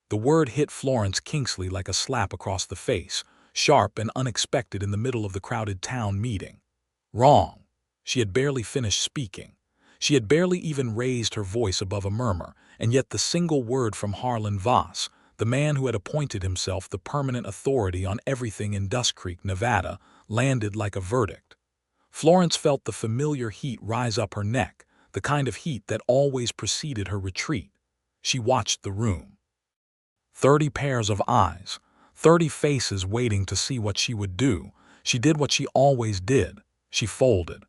The word hit Florence Kingsley like a slap across the face, sharp and unexpected in the middle of the crowded town meeting. Wrong. She had barely finished speaking. She had barely even raised her voice above a murmur, and yet the single word from Harlan Voss, the man who had appointed himself the permanent authority on everything in Dust Creek, Nevada, landed like a verdict. Florence felt the familiar heat rise up her neck, the kind of heat that always preceded her retreat. She watched the room. 30 pairs of eyes, 30 faces waiting to see what she would do. She did what she always did. She folded.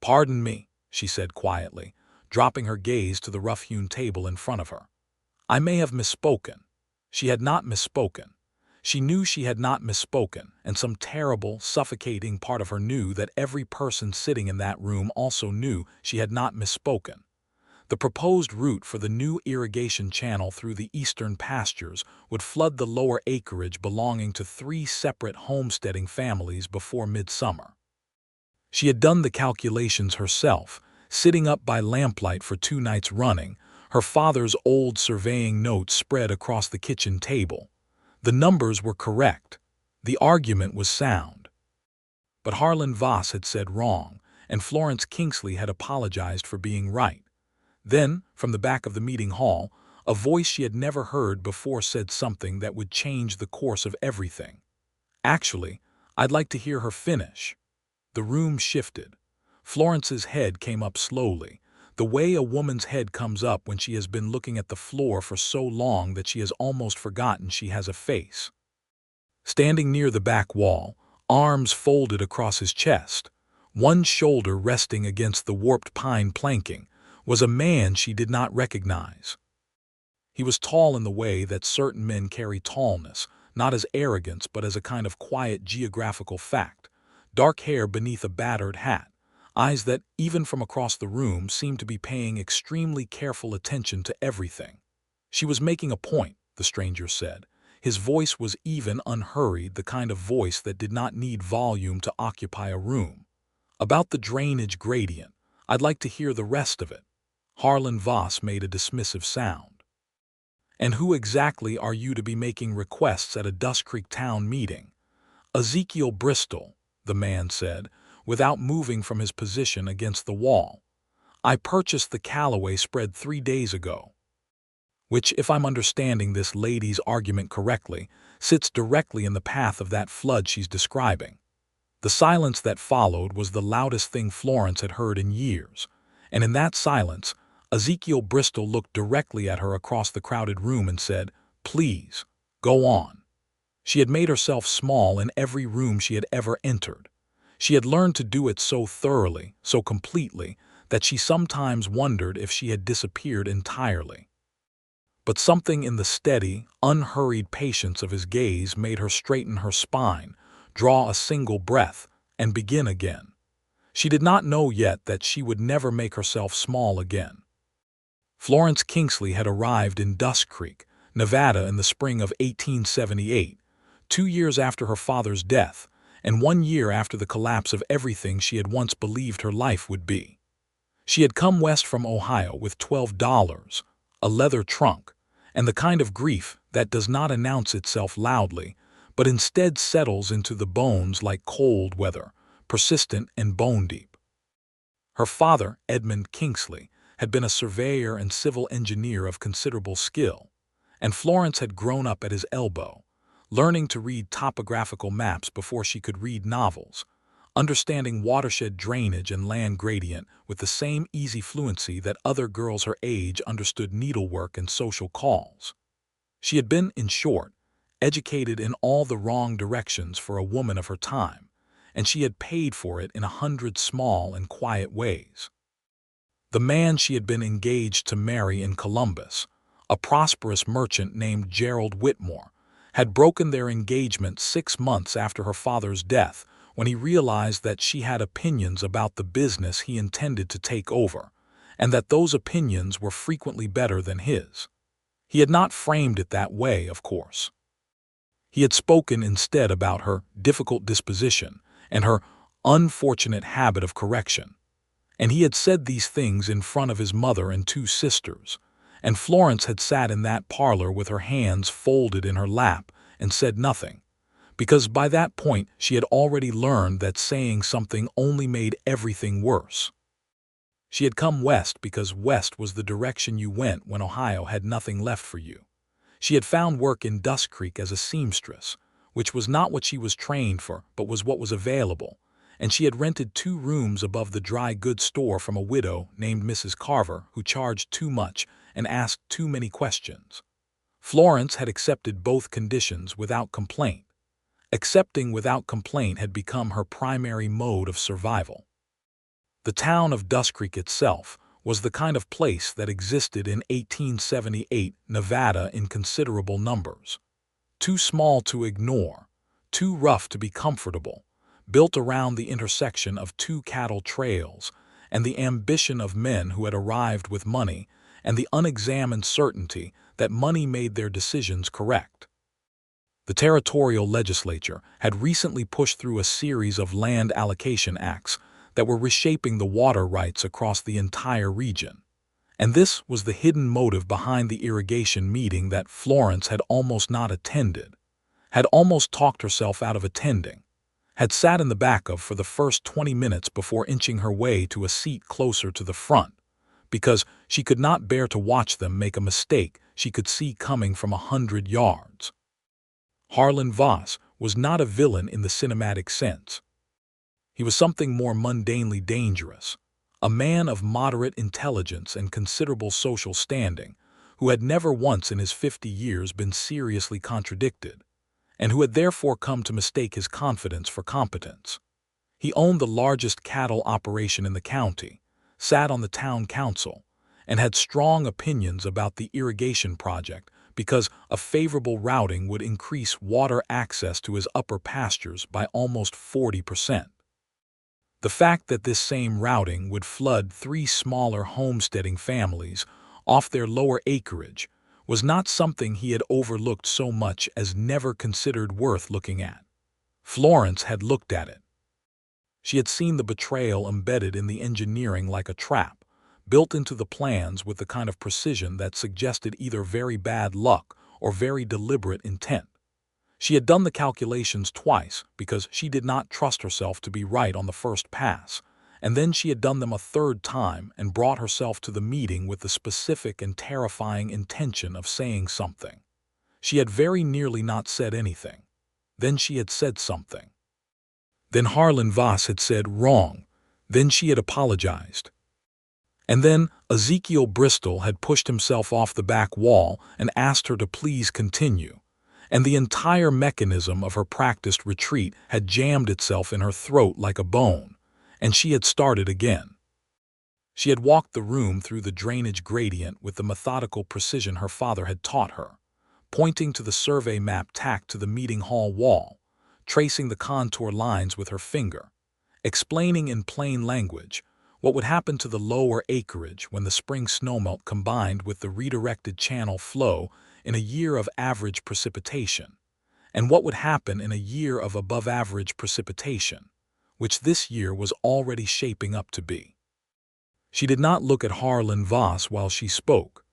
"Pardon me," she said quietly, dropping her gaze to the rough-hewn table in front of her. "I may have misspoken." She had not misspoken. She knew she had not misspoken, and some terrible, suffocating part of her knew that every person sitting in that room also knew she had not misspoken. The proposed route for the new irrigation channel through the eastern pastures would flood the lower acreage belonging to 3 separate homesteading families before midsummer. She had done the calculations herself, sitting up by lamplight for 2 nights running, her father's old surveying notes spread across the kitchen table. The numbers were correct. The argument was sound. But Harlan Voss had said wrong, and Florence Kingsley had apologized for being right. Then, from the back of the meeting hall, a voice she had never heard before said something that would change the course of everything. "Actually, I'd like to hear her finish." The room shifted. Florence's head came up slowly, the way a woman's head comes up when she has been looking at the floor for so long that she has almost forgotten she has a face. Standing near the back wall, arms folded across his chest, one shoulder resting against the warped pine planking, was a man she did not recognize. He was tall in the way that certain men carry tallness, not as arrogance but as a kind of quiet geographical fact. Dark hair beneath a battered hat, eyes that, even from across the room, seemed to be paying extremely careful attention to everything. "She was making a point," the stranger said. His voice was even, unhurried, the kind of voice that did not need volume to occupy a room. "About the drainage gradient. I'd like to hear the rest of it." Harlan Voss made a dismissive sound. "And who exactly are you to be making requests at a Dust Creek town meeting?" "Ezekiel Bristol," the man said, without moving from his position against the wall. "I purchased the Callaway spread 3 days ago." Which, if I'm understanding this lady's argument correctly, sits directly in the path of that flood she's describing. The silence that followed was the loudest thing Florence had heard in years, and in that silence, Ezekiel Bristol looked directly at her across the crowded room and said, "Please, go on." She had made herself small in every room she had ever entered. She had learned to do it so thoroughly, so completely, that she sometimes wondered if she had disappeared entirely. But something in the steady, unhurried patience of his gaze made her straighten her spine, draw a single breath, and begin again. She did not know yet that she would never make herself small again. Florence Kingsley had arrived in Dust Creek, Nevada in the spring of 1878, 2 years after her father's death, and 1 year after the collapse of everything she had once believed her life would be. She had come west from Ohio with $12, a leather trunk, and the kind of grief that does not announce itself loudly, but instead settles into the bones like cold weather, persistent and bone-deep. Her father, Edmund Kingsley, had been a surveyor and civil engineer of considerable skill, and Florence had grown up at his elbow, learning to read topographical maps before she could read novels, understanding watershed drainage and land gradient with the same easy fluency that other girls her age understood needlework and social calls. She had been, in short, educated in all the wrong directions for a woman of her time, and she had paid for it in 100 small and quiet ways. The man she had been engaged to marry in Columbus, a prosperous merchant named Gerald Whitmore, had broken their engagement 6 months after her father's death when he realized that she had opinions about the business he intended to take over, and that those opinions were frequently better than his. He had not framed it that way, of course. He had spoken instead about her difficult disposition and her unfortunate habit of correction. And he had said these things in front of his mother and 2 sisters, and Florence had sat in that parlor with her hands folded in her lap and said nothing, because by that point she had already learned that saying something only made everything worse. She had come west because west was the direction you went when Ohio had nothing left for you. She had found work in Dust Creek as a seamstress, which was not what she was trained for, but was what was available, and she had rented 2 rooms above the dry goods store from a widow named Mrs. Carver who charged too much and asked too many questions. Florence had accepted both conditions without complaint. Accepting without complaint had become her primary mode of survival. The town of Dust Creek itself was the kind of place that existed in 1878 Nevada in considerable numbers. Too small to ignore, too rough to be comfortable, built around the intersection of 2 cattle trails, and the ambition of men who had arrived with money, and the unexamined certainty that money made their decisions correct. The territorial legislature had recently pushed through a series of land allocation acts that were reshaping the water rights across the entire region. And this was the hidden motive behind the irrigation meeting that Florence had almost not attended, had almost talked herself out of attending, had sat in the back of for the first 20 minutes before inching her way to a seat closer to the front, because she could not bear to watch them make a mistake she could see coming from 100 yards. Harlan Voss was not a villain in the cinematic sense. He was something more mundanely dangerous, a man of moderate intelligence and considerable social standing, who had never once in his 50 years been seriously contradicted, and who had therefore come to mistake his confidence for competence. He owned the largest cattle operation in the county, sat on the town council, and had strong opinions about the irrigation project because a favorable routing would increase water access to his upper pastures by almost 40%. The fact that this same routing would flood 3 smaller homesteading families off their lower acreage was not something he had overlooked so much as never considered worth looking at. Florence had looked at it. She had seen the betrayal embedded in the engineering like a trap, built into the plans with the kind of precision that suggested either very bad luck or very deliberate intent. She had done the calculations twice because she did not trust herself to be right on the first pass, and then she had done them a 3rd time and brought herself to the meeting with the specific and terrifying intention of saying something. She had very nearly not said anything. Then she had said something. Then Harlan Voss had said wrong. Then she had apologized. And then Ezekiel Bristol had pushed himself off the back wall and asked her to please continue, and the entire mechanism of her practiced retreat had jammed itself in her throat like a bone, and she had started again. She had walked the room through the drainage gradient with the methodical precision her father had taught her, pointing to the survey map tacked to the meeting hall wall, tracing the contour lines with her finger, explaining in plain language what would happen to the lower acreage when the spring snowmelt combined with the redirected channel flow in a year of average precipitation, and what would happen in a year of above-average precipitation, which this year was already shaping up to be. She did not look at Harlan Voss while she spoke.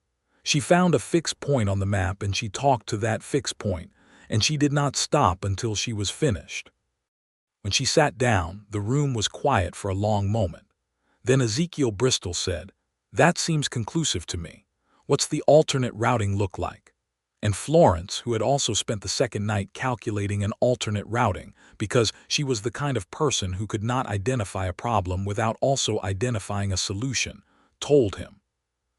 She found a fixed point on the map and she talked to that fixed point, and she did not stop until she was finished. When she sat down, the room was quiet for a long moment. Then Ezekiel Bristol said, "That seems conclusive to me. What's the alternate routing look like?" And Florence, who had also spent the second night calculating an alternate routing because she was the kind of person who could not identify a problem without also identifying a solution, told him.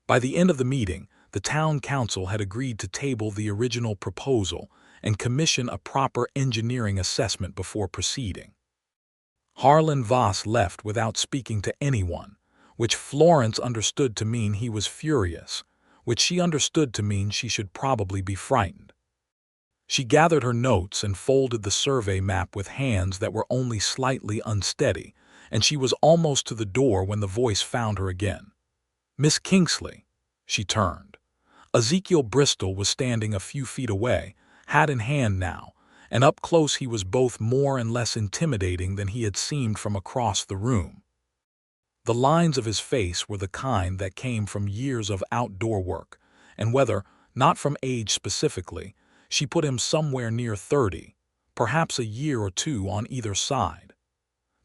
By the end of the meeting, the town council had agreed to table the original proposal and commission a proper engineering assessment before proceeding. Harlan Voss left without speaking to anyone, which Florence understood to mean he was furious, which she understood to mean she should probably be frightened. She gathered her notes and folded the survey map with hands that were only slightly unsteady, and she was almost to the door when the voice found her again. "Miss Kingsley." She turned. Ezekiel Bristol was standing a few feet away, hat in hand now, and up close he was both more and less intimidating than he had seemed from across the room. The lines of his face were the kind that came from years of outdoor work, and whether, not from age specifically, she put him somewhere near 30, perhaps a year or two on either side.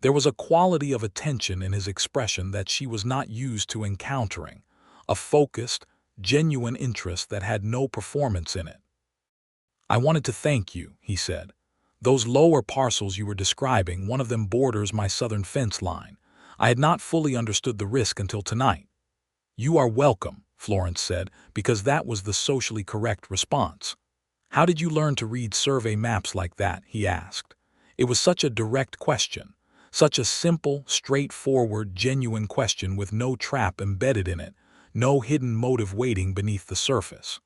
There was a quality of attention in his expression that she was not used to encountering, a focused, genuine interest that had no performance in it. "I wanted to thank you," he said. "Those lower parcels you were describing, one of them borders my southern fence line. I had not fully understood the risk until tonight." "You are welcome," Florence said, because that was the socially correct response. "How did you learn to read survey maps like that?" he asked. It was such a direct question, such a simple, straightforward, genuine question with no trap embedded in it, no hidden motive waiting beneath the surface.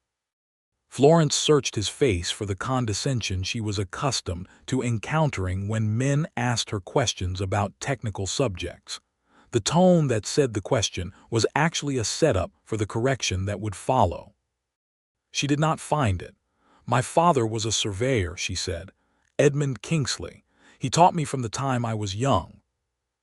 Florence searched his face for the condescension she was accustomed to encountering when men asked her questions about technical subjects. The tone that said the question was actually a setup for the correction that would follow. She did not find it. "My father was a surveyor," she said. "Edmund Kingsley. He taught me from the time I was young."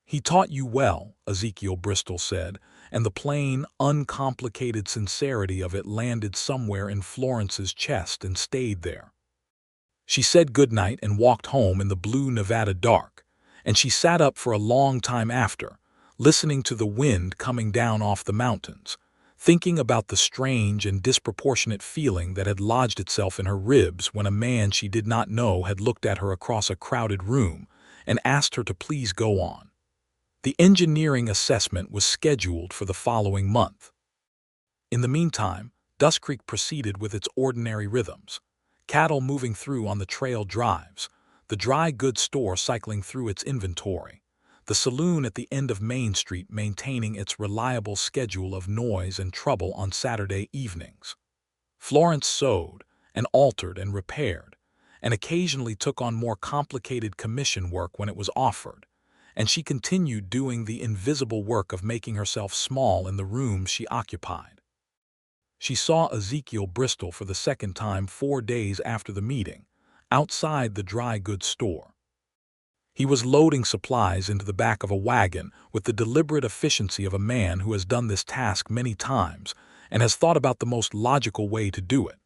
"He taught you well," Ezekiel Bristol said, and the plain, uncomplicated sincerity of it landed somewhere in Florence's chest and stayed there. She said goodnight and walked home in the blue Nevada dark, and she sat up for a long time after, listening to the wind coming down off the mountains, thinking about the strange and disproportionate feeling that had lodged itself in her ribs when a man she did not know had looked at her across a crowded room and asked her to please go on. The engineering assessment was scheduled for the following month. In the meantime, Dust Creek proceeded with its ordinary rhythms. Cattle moving through on the trail drives, the dry goods store cycling through its inventory, the saloon at the end of Main Street maintaining its reliable schedule of noise and trouble on Saturday evenings. Florence sewed and altered and repaired, and occasionally took on more complicated commission work when it was offered, and she continued doing the invisible work of making herself small in the rooms she occupied. She saw Ezekiel Bristol for the second time 4 days after the meeting, outside the dry goods store. He was loading supplies into the back of a wagon with the deliberate efficiency of a man who has done this task many times and has thought about the most logical way to do it.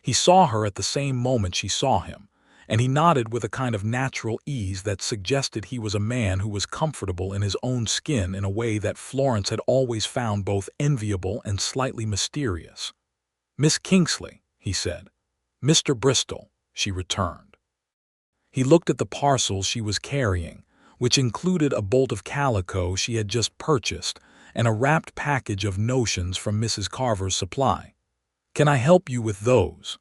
He saw her at the same moment she saw him, and he nodded with a kind of natural ease that suggested he was a man who was comfortable in his own skin in a way that Florence had always found both enviable and slightly mysterious. "Miss Kingsley," he said. "Mr. Bristol," she returned. He looked at the parcels she was carrying, which included a bolt of calico she had just purchased and a wrapped package of notions from Mrs. Carver's supply. "Can I help you with those?"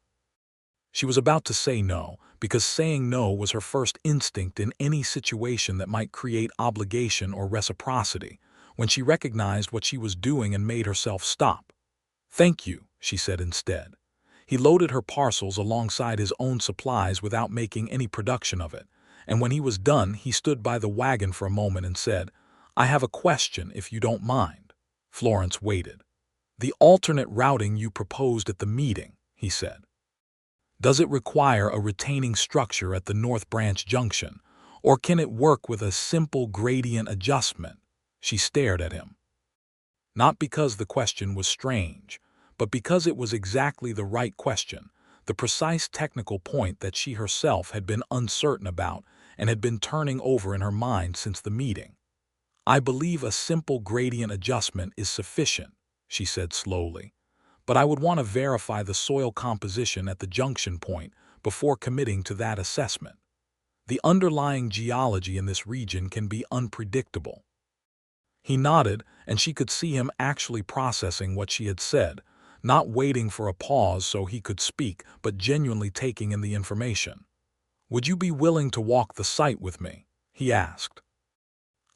She was about to say no, because saying no was her first instinct in any situation that might create obligation or reciprocity, when she recognized what she was doing and made herself stop. "Thank you," she said instead. He loaded her parcels alongside his own supplies without making any production of it, and when he was done he stood by the wagon for a moment and said, "I have a question, if you don't mind." Florence waited. "The alternate routing you proposed at the meeting," he said. "Does it require a retaining structure at the North Branch Junction, or can it work with a simple gradient adjustment?" She stared at him. Not because the question was strange, but because it was exactly the right question, the precise technical point that she herself had been uncertain about and had been turning over in her mind since the meeting. "I believe a simple gradient adjustment is sufficient," she said slowly, "but I would want to verify the soil composition at the junction point before committing to that assessment. The underlying geology in this region can be unpredictable." He nodded, and she could see him actually processing what she had said, not waiting for a pause so he could speak, but genuinely taking in the information. "Would you be willing to walk the site with me?" he asked.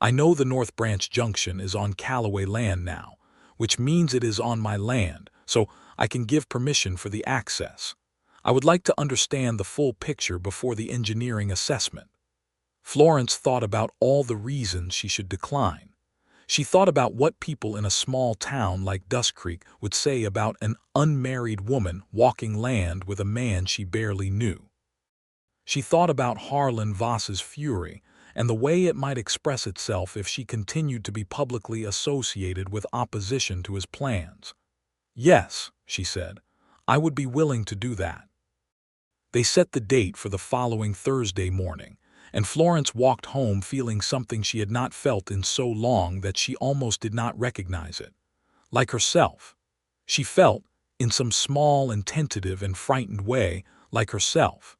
"I know the North Branch Junction is on Callaway land now, which means it is on my land, so I can give permission for the access. I would like to understand the full picture before the engineering assessment." Florence thought about all the reasons she should decline. She thought about what people in a small town like Dust Creek would say about an unmarried woman walking land with a man she barely knew. She thought about Harlan Voss's fury and the way it might express itself if she continued to be publicly associated with opposition to his plans. Yes, she said, I would be willing to do that. They set the date for the following Thursday morning, and Florence walked home feeling something she had not felt in so long that she almost did not recognize it. Like herself. She felt, in some small and tentative and frightened way, like herself.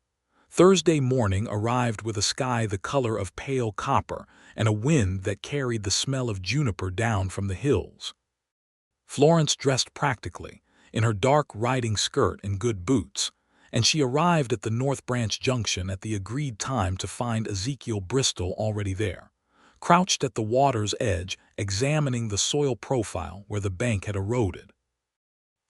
Thursday morning arrived with a sky the color of pale copper and a wind that carried the smell of juniper down from the hills. Florence dressed practically, in her dark riding skirt and good boots, and she arrived at the North Branch Junction at the agreed time to find Ezekiel Bristol already there, crouched at the water's edge, examining the soil profile where the bank had eroded.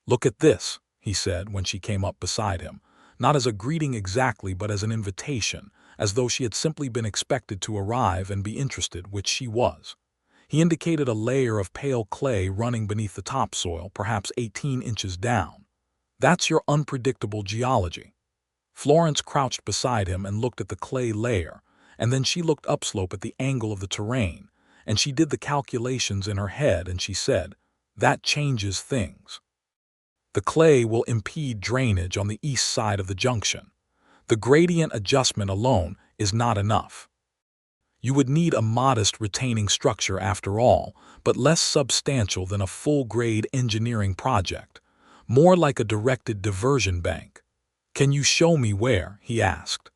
"Look at this," he said when she came up beside him, not as a greeting exactly but as an invitation, as though she had simply been expected to arrive and be interested, which she was. He indicated a layer of pale clay running beneath the topsoil, perhaps 18 inches down. "That's your unpredictable geology." Florence crouched beside him and looked at the clay layer, and then she looked upslope at the angle of the terrain, and she did the calculations in her head, and she said, "That changes things. The clay will impede drainage on the east side of the junction. The gradient adjustment alone is not enough. You would need a modest retaining structure after all, but less substantial than a full-grade engineering project, more like a directed diversion bank. Can you show me where?" he asked.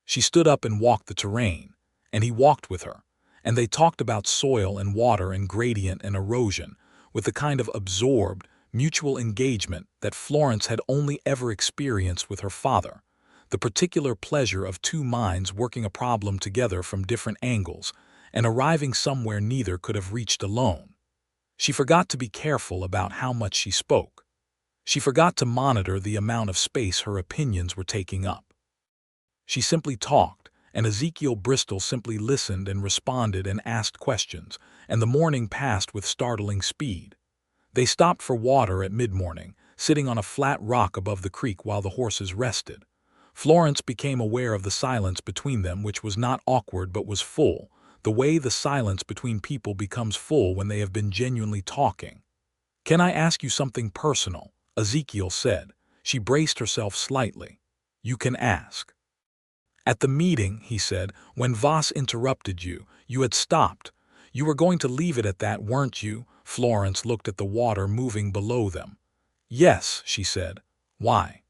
She stood up and walked the terrain, and he walked with her, and they talked about soil and water and gradient and erosion, with the kind of absorbed, mutual engagement that Florence had only ever experienced with her father, the particular pleasure of two minds working a problem together from different angles and arriving somewhere neither could have reached alone. She forgot to be careful about how much she spoke. She forgot to monitor the amount of space her opinions were taking up. She simply talked, and Ezekiel Bristol simply listened and responded and asked questions, and the morning passed with startling speed. They stopped for water at mid-morning, sitting on a flat rock above the creek while the horses rested. Florence became aware of the silence between them, which was not awkward but was full, the way the silence between people becomes full when they have been genuinely talking. "Can I ask you something personal?" Ezekiel said. She braced herself slightly. "You can ask." "At the meeting," he said, "when Voss interrupted you, you had stopped. You were going to leave it at that, weren't you?" Florence looked at the water moving below them. "Yes," she said. "Why?"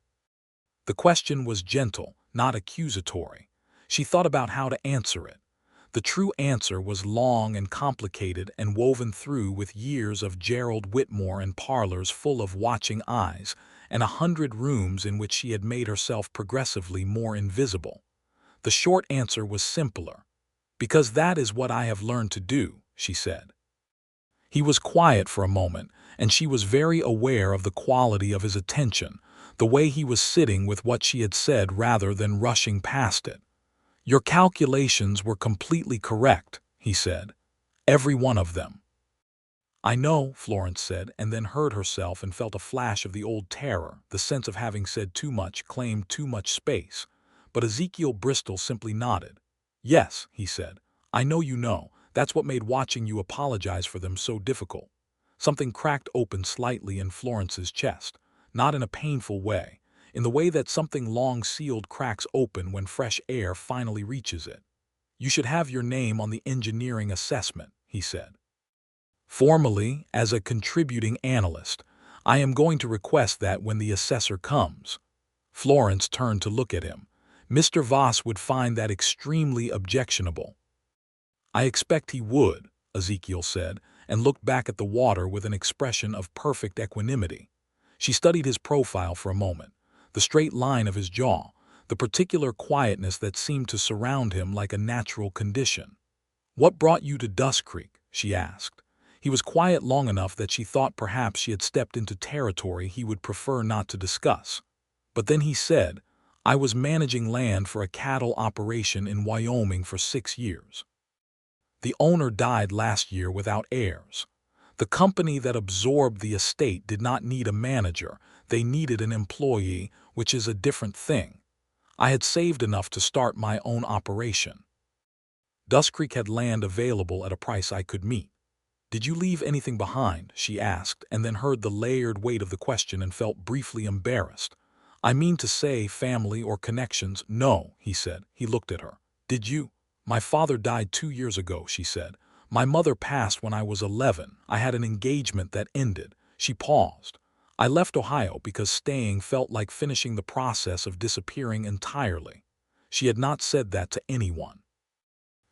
The question was gentle, not accusatory. She thought about how to answer it. The true answer was long and complicated and woven through with years of Gerald Whitmore and parlors full of watching eyes and 100 rooms in which she had made herself progressively more invisible. The short answer was simpler. "Because that is what I have learned to do," she said. He was quiet for a moment, and she was very aware of the quality of his attention, the way he was sitting with what she had said rather than rushing past it. "Your calculations were completely correct," he said. "Every one of them." "I know," Florence said, and then heard herself and felt a flash of the old terror, the sense of having said too much, claimed too much space. But Ezekiel Bristol simply nodded. "Yes," he said, "I know you know. That's what made watching you apologize for them so difficult." Something cracked open slightly in Florence's chest, not in a painful way, in the way that something long sealed cracks open when fresh air finally reaches it. "You should have your name on the engineering assessment," he said. "Formally, as a contributing analyst, I am going to request that when the assessor comes." Florence turned to look at him. "Mr. Voss would find that extremely objectionable." "I expect he would," Ezekiel said, and looked back at the water with an expression of perfect equanimity. She studied his profile for a moment, the straight line of his jaw, the particular quietness that seemed to surround him like a natural condition. "What brought you to Dust Creek?" she asked. He was quiet long enough that she thought perhaps she had stepped into territory he would prefer not to discuss. But then he said, "I was managing land for a cattle operation in Wyoming for 6 years. The owner died last year without heirs. The company that absorbed the estate did not need a manager, they needed an employee, which is a different thing. I had saved enough to start my own operation. Dust Creek had land available at a price I could meet. "Did you leave anything behind?" she asked, and then heard the layered weight of the question and felt briefly embarrassed. "I mean to say family or connections." "No," he said. He looked at her. "Did you?" "My father died 2 years ago," she said. "My mother passed when I was 11. I had an engagement that ended." She paused. "I left Ohio because staying felt like finishing the process of disappearing entirely." She had not said that to anyone.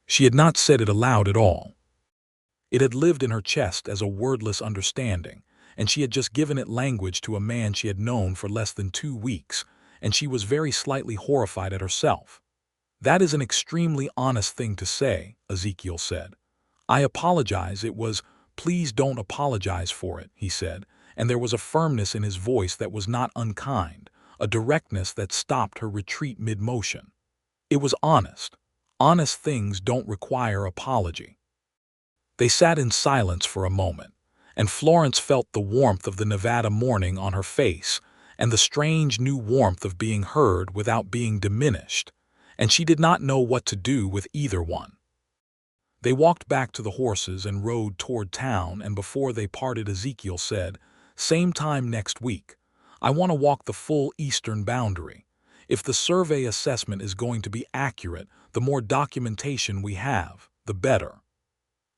She had not said it aloud at all. It had lived in her chest as a wordless understanding, and she had just given it language to a man she had known for less than 2 weeks, and she was very slightly horrified at herself. "That is an extremely honest thing to say," Ezekiel said. "I apologize, it was—" "Please don't apologize for it," he said, and there was a firmness in his voice that was not unkind, a directness that stopped her retreat mid-motion. It was honest. Honest things don't require apology. They sat in silence for a moment, and Florence felt the warmth of the Nevada morning on her face, and the strange new warmth of being heard without being diminished, and she did not know what to do with either one. They walked back to the horses and rode toward town, and before they parted, Ezekiel said, "Same time next week. I want to walk the full eastern boundary. If the survey assessment is going to be accurate, the more documentation we have, the better."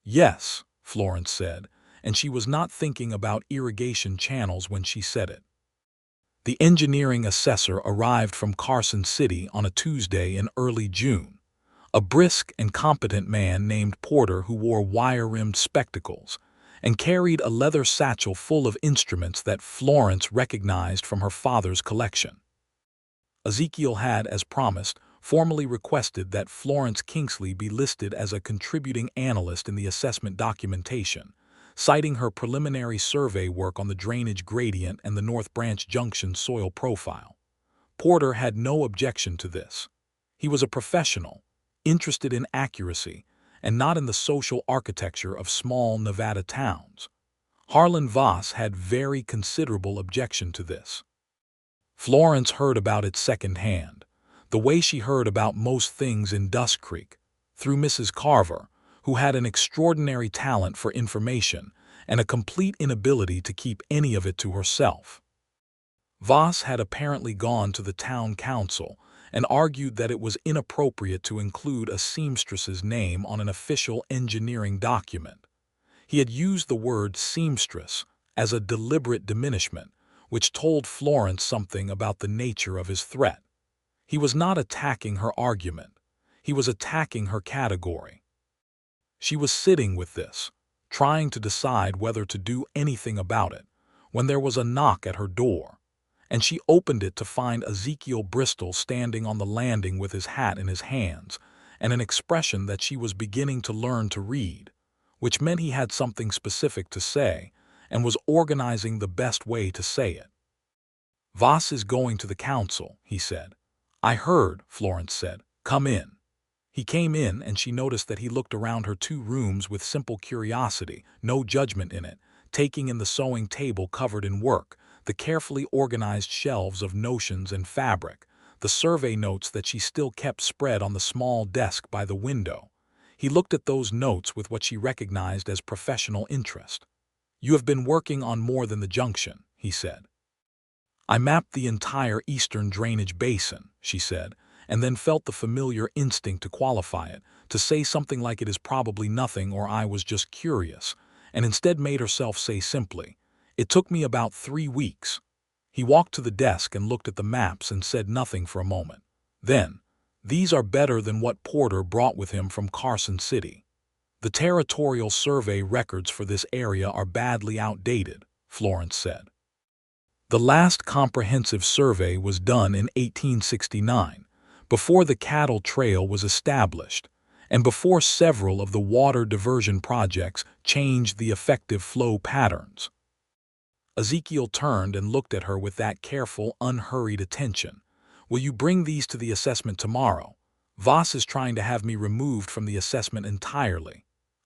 "Yes," Florence said, and she was not thinking about irrigation channels when she said it. The engineering assessor arrived from Carson City on a Tuesday in early June, a brisk and competent man named Porter who wore wire-rimmed spectacles and carried a leather satchel full of instruments that Florence recognized from her father's collection. Ezekiel had, as promised, formally requested that Florence Kingsley be listed as a contributing analyst in the assessment documentation, citing her preliminary survey work on the drainage gradient and the North Branch Junction soil profile. Porter had no objection to this. He was a professional, interested in accuracy, and not in the social architecture of small Nevada towns. Harlan Voss had very considerable objection to this. Florence heard about it secondhand, the way she heard about most things in Dust Creek, through Mrs. Carver, who had an extraordinary talent for information and a complete inability to keep any of it to herself. Voss had apparently gone to the town council and argued that it was inappropriate to include a seamstress's name on an official engineering document. He had used the word seamstress as a deliberate diminishment, which told Florence something about the nature of his threat. He was not attacking her argument. He was attacking her category. She was sitting with this, trying to decide whether to do anything about it, when there was a knock at her door, and she opened it to find Ezekiel Bristol standing on the landing with his hat in his hands and an expression that she was beginning to learn to read, which meant he had something specific to say and was organizing the best way to say it. "Voss is going to the council," he said. "I heard," Florence said. "Come in." He came in, and she noticed that he looked around her 2 rooms with simple curiosity, no judgment in it, taking in the sewing table covered in work, the carefully organized shelves of notions and fabric, the survey notes that she still kept spread on the small desk by the window. He looked at those notes with what she recognized as professional interest. "You have been working on more than the junction," he said. "I mapped the entire eastern drainage basin," she said, and then felt the familiar instinct to qualify it, to say something like "it is probably nothing" or "I was just curious," and instead made herself say simply, "It took me about 3 weeks." He walked to the desk and looked at the maps and said nothing for a moment. Then, "These are better than what Porter brought with him from Carson City. The territorial survey records for this area are badly outdated," Florence said. "The last comprehensive survey was done in 1869, before the cattle trail was established, and before several of the water diversion projects changed the effective flow patterns." Ezekiel turned and looked at her with that careful, unhurried attention. "Will you bring these to the assessment tomorrow? Voss is trying to have me removed from the assessment entirely."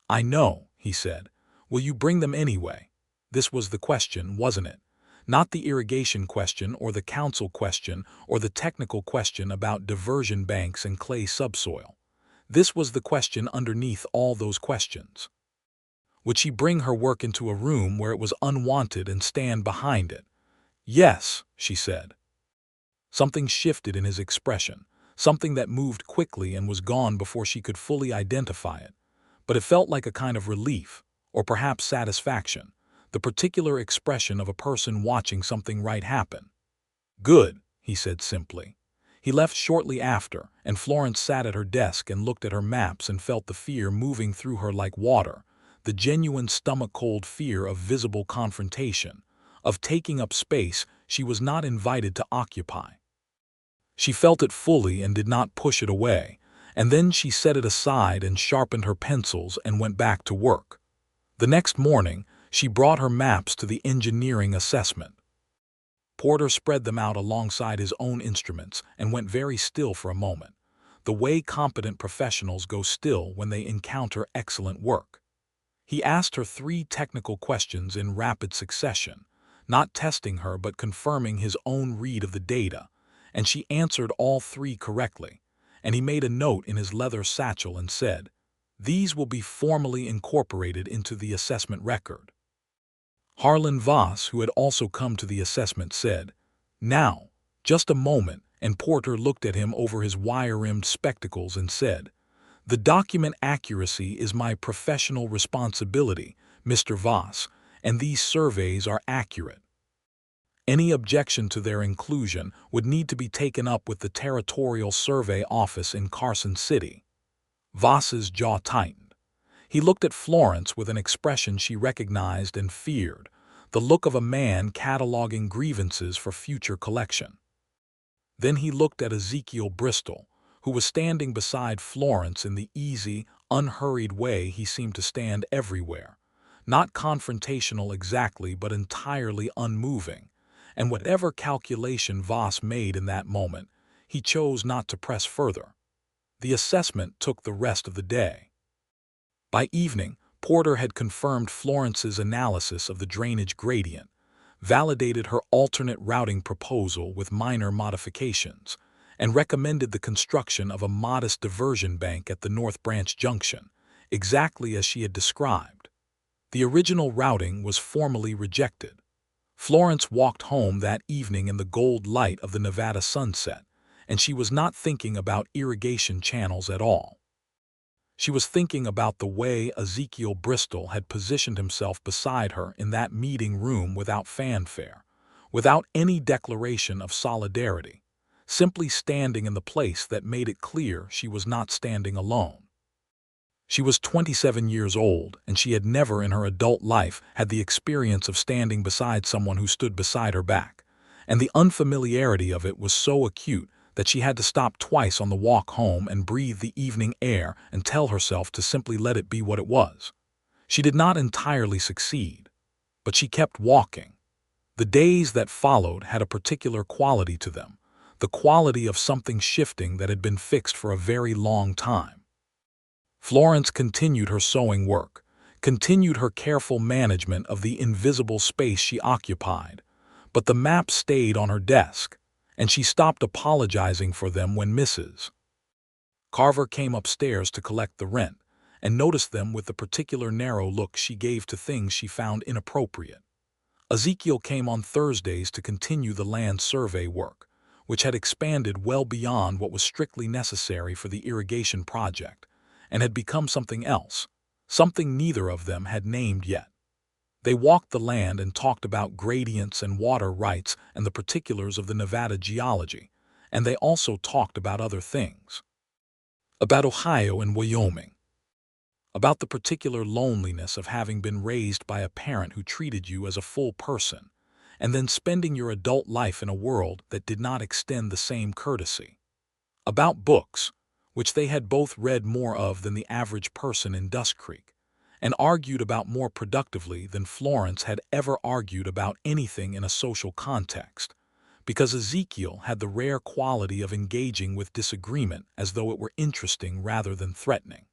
"I know," he said. "Will you bring them anyway?" This was the question, wasn't it? Not the irrigation question or the council question or the technical question about diversion banks and clay subsoil. This was the question underneath all those questions. Would she bring her work into a room where it was unwanted and stand behind it? Yes, she said. Something shifted in his expression, something that moved quickly and was gone before she could fully identify it. But it felt like a kind of relief, or perhaps satisfaction, the particular expression of a person watching something right happen. Good, he said simply. He left shortly after, and Florence sat at her desk and looked at her maps and felt the fear moving through her like water, the genuine stomach-cold fear of visible confrontation, of taking up space she was not invited to occupy. She felt it fully and did not push it away, and then she set it aside and sharpened her pencils and went back to work. The next morning, she brought her maps to the engineering assessment. Porter spread them out alongside his own instruments and went very still for a moment, the way competent professionals go still when they encounter excellent work. He asked her 3 technical questions in rapid succession, not testing her but confirming his own read of the data, and she answered all 3 correctly, and he made a note in his leather satchel and said, "These will be formally incorporated into the assessment record." Harlan Voss, who had also come to the assessment, said, "Now, just a moment," and Porter looked at him over his wire-rimmed spectacles and said, "The document accuracy is my professional responsibility, Mr. Voss, and these surveys are accurate. Any objection to their inclusion would need to be taken up with the Territorial Survey Office in Carson City." Voss's jaw tightened. He looked at Florence with an expression she recognized and feared, the look of a man cataloging grievances for future collection. Then he looked at Ezekiel Bristol, who was standing beside Florence in the easy, unhurried way he seemed to stand everywhere, not confrontational exactly but entirely unmoving, and whatever calculation Voss made in that moment, he chose not to press further. The assessment took the rest of the day. By evening, Porter had confirmed Florence's analysis of the drainage gradient, validated her alternate routing proposal with minor modifications, and recommended the construction of a modest diversion bank at the North Branch Junction, exactly as she had described. The original routing was formally rejected. Florence walked home that evening in the gold light of the Nevada sunset, and she was not thinking about irrigation channels at all. She was thinking about the way Ezekiel Bristol had positioned himself beside her in that meeting room without fanfare, without any declaration of solidarity, simply standing in the place that made it clear she was not standing alone. She was 27 years old, and she had never in her adult life had the experience of standing beside someone who stood beside her back, and the unfamiliarity of it was so acute that she had to stop twice on the walk home and breathe the evening air and tell herself to simply let it be what it was. She did not entirely succeed, but she kept walking. The days that followed had a particular quality to them, the quality of something shifting that had been fixed for a very long time. Florence continued her sewing work, continued her careful management of the invisible space she occupied, but the maps stayed on her desk, and she stopped apologizing for them when Mrs. Carver came upstairs to collect the rent, and noticed them with the particular narrow look she gave to things she found inappropriate. Ezekiel came on Thursdays to continue the land survey work, which had expanded well beyond what was strictly necessary for the irrigation project, and had become something else, something neither of them had named yet. They walked the land and talked about gradients and water rights and the particulars of the Nevada geology, and they also talked about other things. About Ohio and Wyoming. About the particular loneliness of having been raised by a parent who treated you as a full person, and then spending your adult life in a world that did not extend the same courtesy. About books, which they had both read more of than the average person in Dust Creek, and argued about more productively than Florence had ever argued about anything in a social context, because Ezekiel had the rare quality of engaging with disagreement as though it were interesting rather than threatening.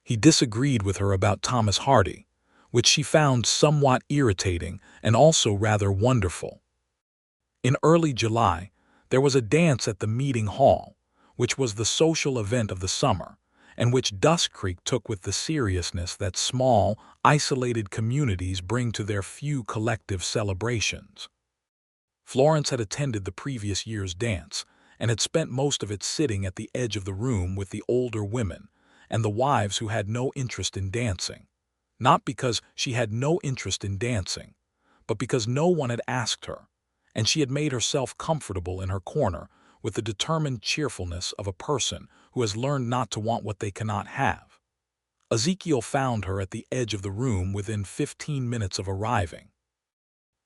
He disagreed with her about Thomas Hardy, which she found somewhat irritating and also rather wonderful. In early July, there was a dance at the meeting hall, which was the social event of the summer, and which Dust Creek took with the seriousness that small, isolated communities bring to their few collective celebrations. Florence had attended the previous year's dance, and had spent most of it sitting at the edge of the room with the older women and the wives who had no interest in dancing. Not because she had no interest in dancing, but because no one had asked her, and she had made herself comfortable in her corner with the determined cheerfulness of a person who has learned not to want what they cannot have. Ezekiel found her at the edge of the room within 15 minutes of arriving.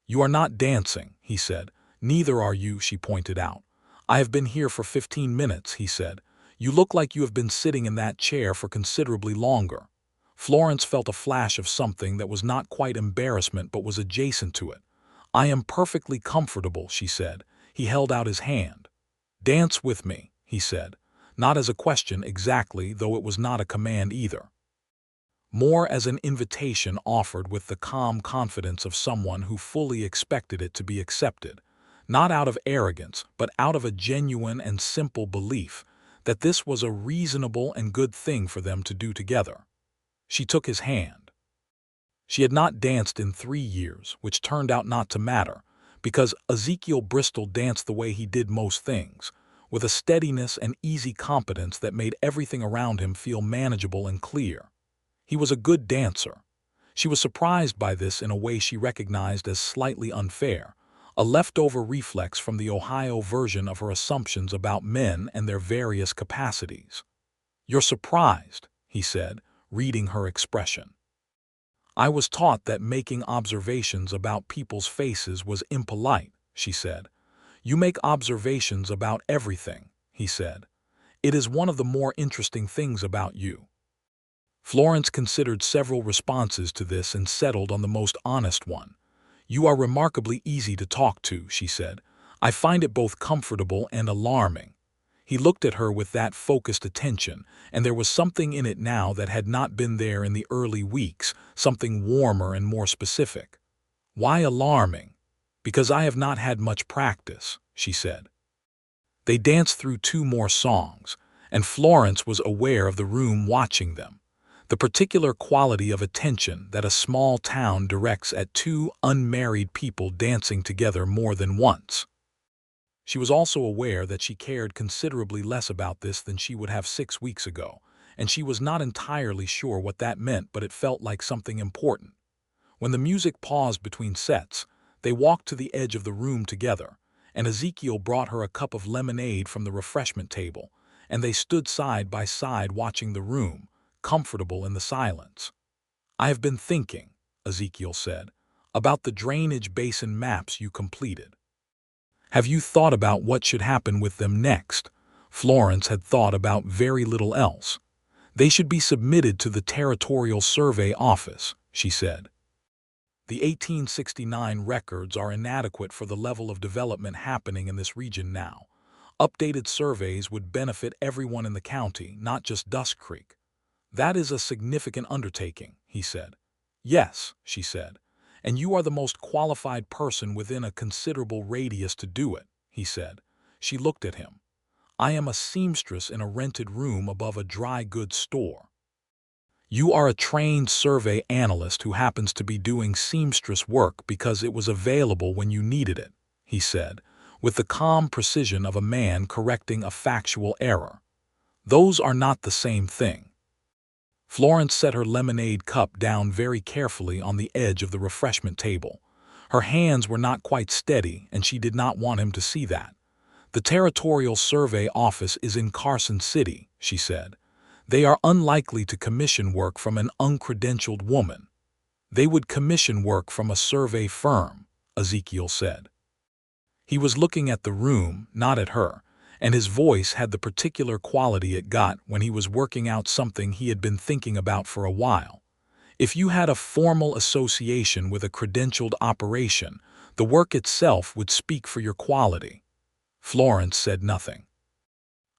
"You are not dancing," he said. "Neither are you," she pointed out. "I have been here for 15 minutes," he said. "You look like you have been sitting in that chair for considerably longer." Florence felt a flash of something that was not quite embarrassment but was adjacent to it. "I am perfectly comfortable," she said. He held out his hand. "Dance with me," he said, not as a question exactly, though it was not a command either. More as an invitation offered with the calm confidence of someone who fully expected it to be accepted, not out of arrogance, but out of a genuine and simple belief that this was a reasonable and good thing for them to do together. She took his hand. She had not danced in 3 years, which turned out not to matter, because Ezekiel Bristol danced the way he did most things, with a steadiness and easy competence that made everything around him feel manageable and clear. He was a good dancer. She was surprised by this in a way she recognized as slightly unfair, a leftover reflex from the Ohio version of her assumptions about men and their various capacities. "You're surprised," he said, reading her expression. "I was taught that making observations about people's faces was impolite," she said. "You make observations about everything," he said. "It is one of the more interesting things about you." Florence considered several responses to this and settled on the most honest one. "You are remarkably easy to talk to," she said. "I find it both comfortable and alarming." He looked at her with that focused attention, and there was something in it now that had not been there in the early weeks, something warmer and more specific. "Why alarming?" "Because I have not had much practice," she said. They danced through 2 more songs, and Florence was aware of the room watching them, the particular quality of attention that a small town directs at 2 unmarried people dancing together more than once. She was also aware that she cared considerably less about this than she would have 6 weeks ago, and she was not entirely sure what that meant, but it felt like something important. When the music paused between sets, they walked to the edge of the room together, and Ezekiel brought her a cup of lemonade from the refreshment table, and they stood side by side watching the room, comfortable in the silence. "I have been thinking," Ezekiel said, "about the drainage basin maps you completed." "Have you thought about what should happen with them next?" Florence had thought about very little else. "They should be submitted to the Territorial Survey Office," she said. "The 1869 records are inadequate for the level of development happening in this region now. Updated surveys would benefit everyone in the county, not just Dust Creek." "That is a significant undertaking," he said. "Yes," she said, "and you are the most qualified person within a considerable radius to do it," he said. She looked at him. "I am a seamstress in a rented room above a dry goods store." "You are a trained survey analyst who happens to be doing seamstress work because it was available when you needed it," he said, with the calm precision of a man correcting a factual error. "Those are not the same thing." Florence set her lemonade cup down very carefully on the edge of the refreshment table. Her hands were not quite steady, and she did not want him to see that. "The Territorial Survey Office is in Carson City," she said. "They are unlikely to commission work from an uncredentialed woman." "They would commission work from a survey firm," Ezekiel said. He was looking at the room, not at her, and his voice had the particular quality it got when he was working out something he had been thinking about for a while. "If you had a formal association with a credentialed operation, the work itself would speak for your quality." Florence said nothing.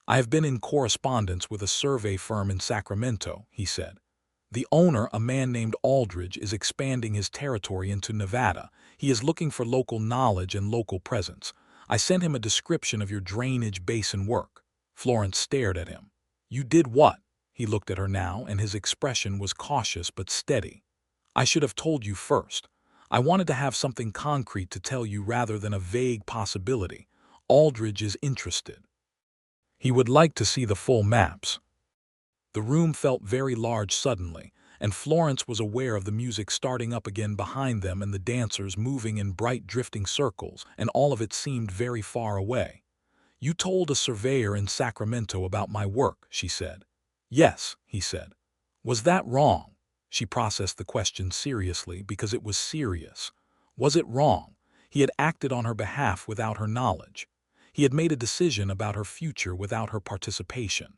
"I have been in correspondence with a survey firm in Sacramento," he said. "The owner, a man named Aldridge, is expanding his territory into Nevada. He is looking for local knowledge and local presence. I sent him a description of your drainage basin work." Florence stared at him. "You did what?" He looked at her now, and his expression was cautious but steady. "I should have told you first. I wanted to have something concrete to tell you rather than a vague possibility. Aldridge is interested. He would like to see the full maps." The room felt very large suddenly, and Florence was aware of the music starting up again behind them and the dancers moving in bright drifting circles, and all of it seemed very far away. "You told a surveyor in Sacramento about my work," she said. "Yes," he said. "Was that wrong?" She processed the question seriously because it was serious. Was it wrong? He had acted on her behalf without her knowledge. He had made a decision about her future without her participation.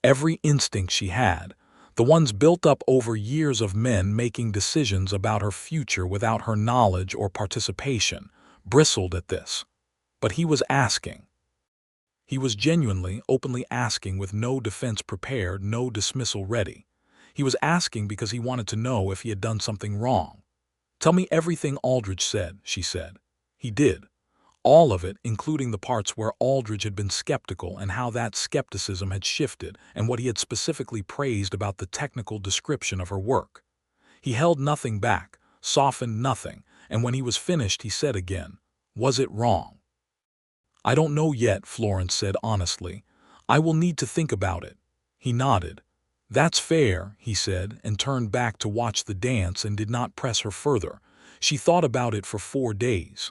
Every instinct she had, the ones built up over years of men making decisions about her future without her knowledge or participation, bristled at this. But he was asking. He was genuinely, openly asking with no defense prepared, no dismissal ready. He was asking because he wanted to know if he had done something wrong. "Tell me everything Aldridge said," she said. He did. All of it, including the parts where Aldridge had been skeptical and how that skepticism had shifted and what he had specifically praised about the technical description of her work. He held nothing back, softened nothing, and when he was finished he said again, "Was it wrong?" "I don't know yet," Florence said honestly. "I will need to think about it." He nodded. "That's fair," he said, and turned back to watch the dance and did not press her further. She thought about it for 4 days.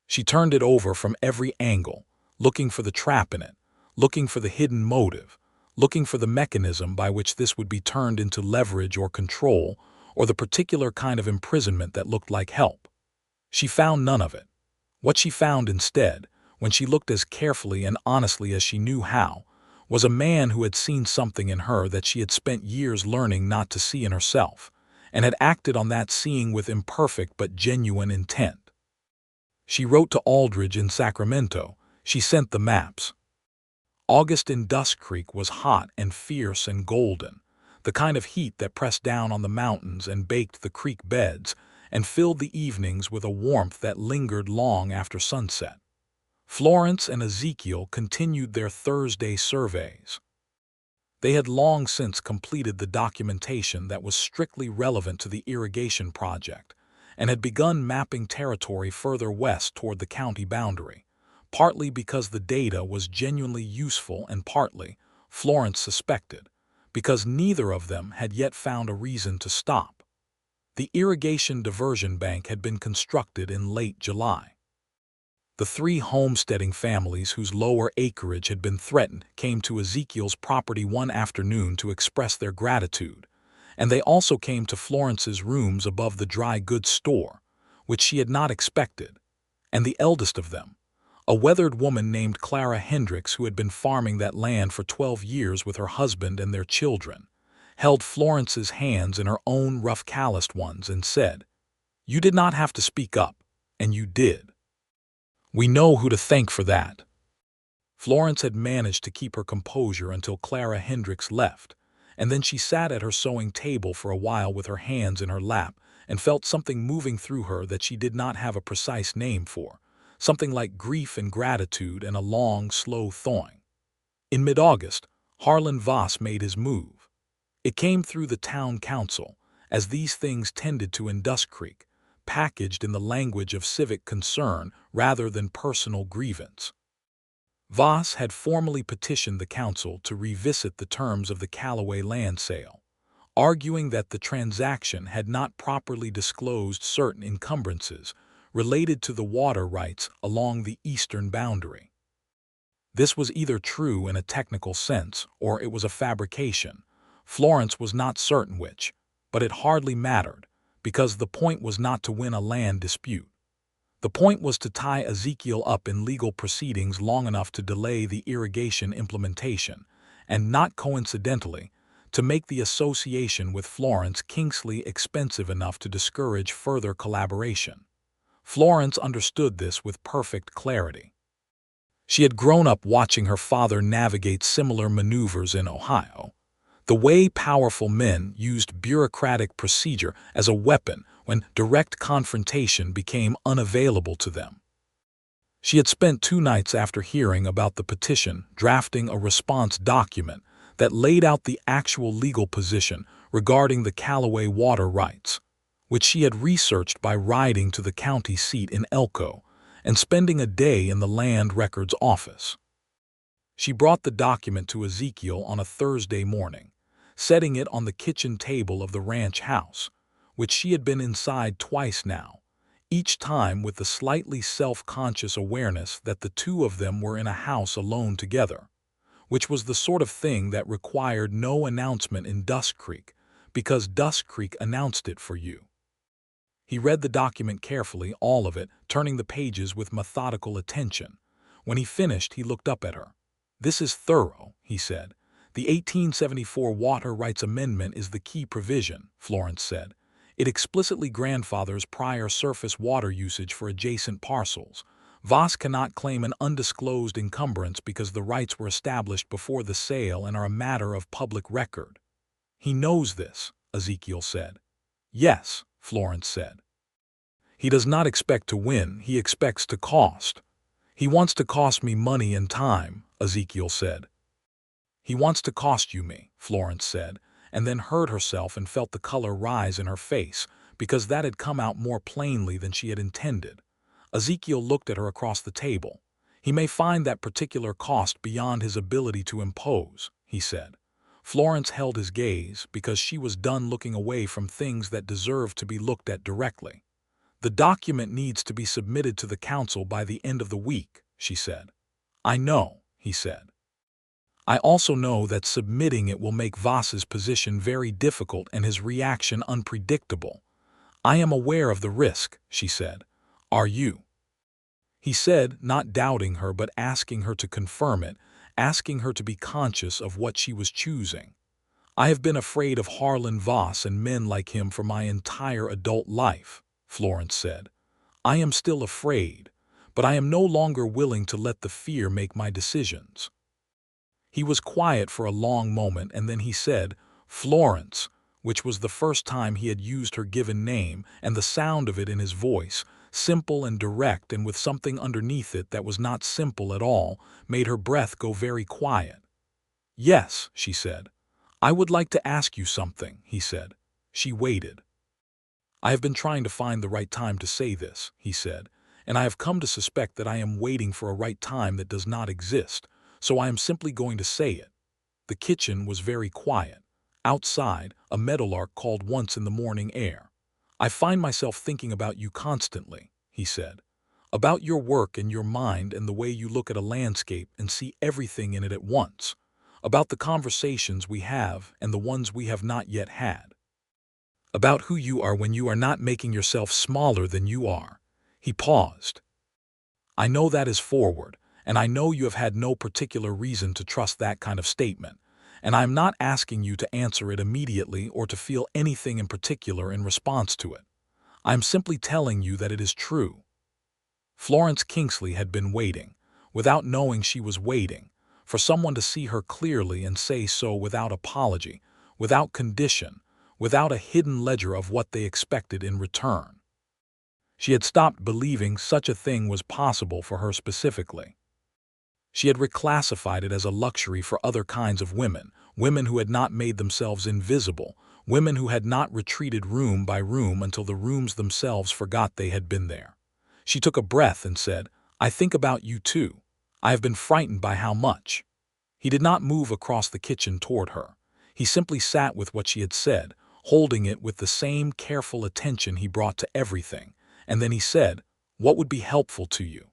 She turned it over from every angle, looking for the trap in it, looking for the hidden motive, looking for the mechanism by which this would be turned into leverage or control, or the particular kind of imprisonment that looked like help. She found none of it. What she found instead, when she looked as carefully and honestly as she knew how, was a man who had seen something in her that she had spent years learning not to see in herself, and had acted on that seeing with imperfect but genuine intent. She wrote to Aldridge in Sacramento. She sent the maps. August in Dust Creek was hot and fierce and golden, the kind of heat that pressed down on the mountains and baked the creek beds and filled the evenings with a warmth that lingered long after sunset. Florence and Ezekiel continued their Thursday surveys. They had long since completed the documentation that was strictly relevant to the irrigation project, and had begun mapping territory further west toward the county boundary, partly because the data was genuinely useful and partly, Florence suspected, because neither of them had yet found a reason to stop. The irrigation diversion bank had been constructed in late July. The 3 homesteading families whose lower acreage had been threatened came to Ezekiel's property one afternoon to express their gratitude, and they also came to Florence's rooms above the dry goods store, which she had not expected, and the eldest of them, a weathered woman named Clara Hendricks who had been farming that land for 12 years with her husband and their children, held Florence's hands in her own rough calloused ones and said, "You did not have to speak up, and you did. We know who to thank for that." Florence had managed to keep her composure until Clara Hendricks left, and then she sat at her sewing table for a while with her hands in her lap and felt something moving through her that she did not have a precise name for, something like grief and gratitude and a long, slow thawing. In mid-August, Harlan Voss made his move. It came through the town council, as these things tended to in Dust Creek, packaged in the language of civic concern rather than personal grievance. Voss had formally petitioned the council to revisit the terms of the Callaway land sale, arguing that the transaction had not properly disclosed certain encumbrances related to the water rights along the eastern boundary. This was either true in a technical sense or it was a fabrication. Florence was not certain which, but it hardly mattered, because the point was not to win a land dispute. The point was to tie Ezekiel up in legal proceedings long enough to delay the irrigation implementation, and not coincidentally, to make the association with Florence Kingsley expensive enough to discourage further collaboration. Florence understood this with perfect clarity. She had grown up watching her father navigate similar maneuvers in Ohio, the way powerful men used bureaucratic procedure as a weapon when direct confrontation became unavailable to them. She had spent 2 nights after hearing about the petition drafting a response document that laid out the actual legal position regarding the Callaway water rights, which she had researched by riding to the county seat in Elko and spending a day in the land records office. She brought the document to Ezekiel on a Thursday morning, setting it on the kitchen table of the ranch house, which she had been inside twice now, each time with the slightly self-conscious awareness that the two of them were in a house alone together, which was the sort of thing that required no announcement in Dusk Creek, because Dusk Creek announced it for you. He read the document carefully, all of it, turning the pages with methodical attention. When he finished, he looked up at her. "This is thorough," he said. "The 1874 Water Rights Amendment is the key provision," Florence said. "It explicitly grandfathers prior surface water usage for adjacent parcels. Voss cannot claim an undisclosed encumbrance because the rights were established before the sale and are a matter of public record." "He knows this," Ezekiel said. "Yes," Florence said. "He does not expect to win, he expects to cost." "He wants to cost me money and time," Ezekiel said. "He wants to cost you me," Florence said, and then heard herself and felt the color rise in her face, because that had come out more plainly than she had intended. Ezekiel looked at her across the table. "He may find that particular cost beyond his ability to impose," he said. Florence held his gaze because she was done looking away from things that deserved to be looked at directly. "The document needs to be submitted to the council by the end of the week," she said. "I know," he said. "I also know that submitting it will make Voss's position very difficult and his reaction unpredictable. I am aware of the risk," she said. "Are you?" He said, not doubting her but asking her to confirm it, asking her to be conscious of what she was choosing. "I have been afraid of Harlan Voss and men like him for my entire adult life," Florence said. "I am still afraid, but I am no longer willing to let the fear make my decisions." He was quiet for a long moment, and then he said, "Florence," which was the first time he had used her given name, and the sound of it in his voice, simple and direct and with something underneath it that was not simple at all, made her breath go very quiet. "Yes," she said. "I would like to ask you something," he said. She waited. "I have been trying to find the right time to say this," he said, "and I have come to suspect that I am waiting for a right time that does not exist, so I am simply going to say it." The kitchen was very quiet. Outside, a meadowlark called once in the morning air. "I find myself thinking about you constantly," he said. "About your work and your mind and the way you look at a landscape and see everything in it at once. About the conversations we have and the ones we have not yet had. About who you are when you are not making yourself smaller than you are." He paused. "I know that is forward, and I know you have had no particular reason to trust that kind of statement, and I am not asking you to answer it immediately or to feel anything in particular in response to it. I am simply telling you that it is true." Florence Kingsley had been waiting, without knowing she was waiting, for someone to see her clearly and say so without apology, without condition, without a hidden ledger of what they expected in return. She had stopped believing such a thing was possible for her specifically. She had reclassified it as a luxury for other kinds of women, women who had not made themselves invisible, women who had not retreated room by room until the rooms themselves forgot they had been there. She took a breath and said, "I think about you too. I have been frightened by how much." He did not move across the kitchen toward her. He simply sat with what she had said, holding it with the same careful attention he brought to everything, and then he said, "What would be helpful to you?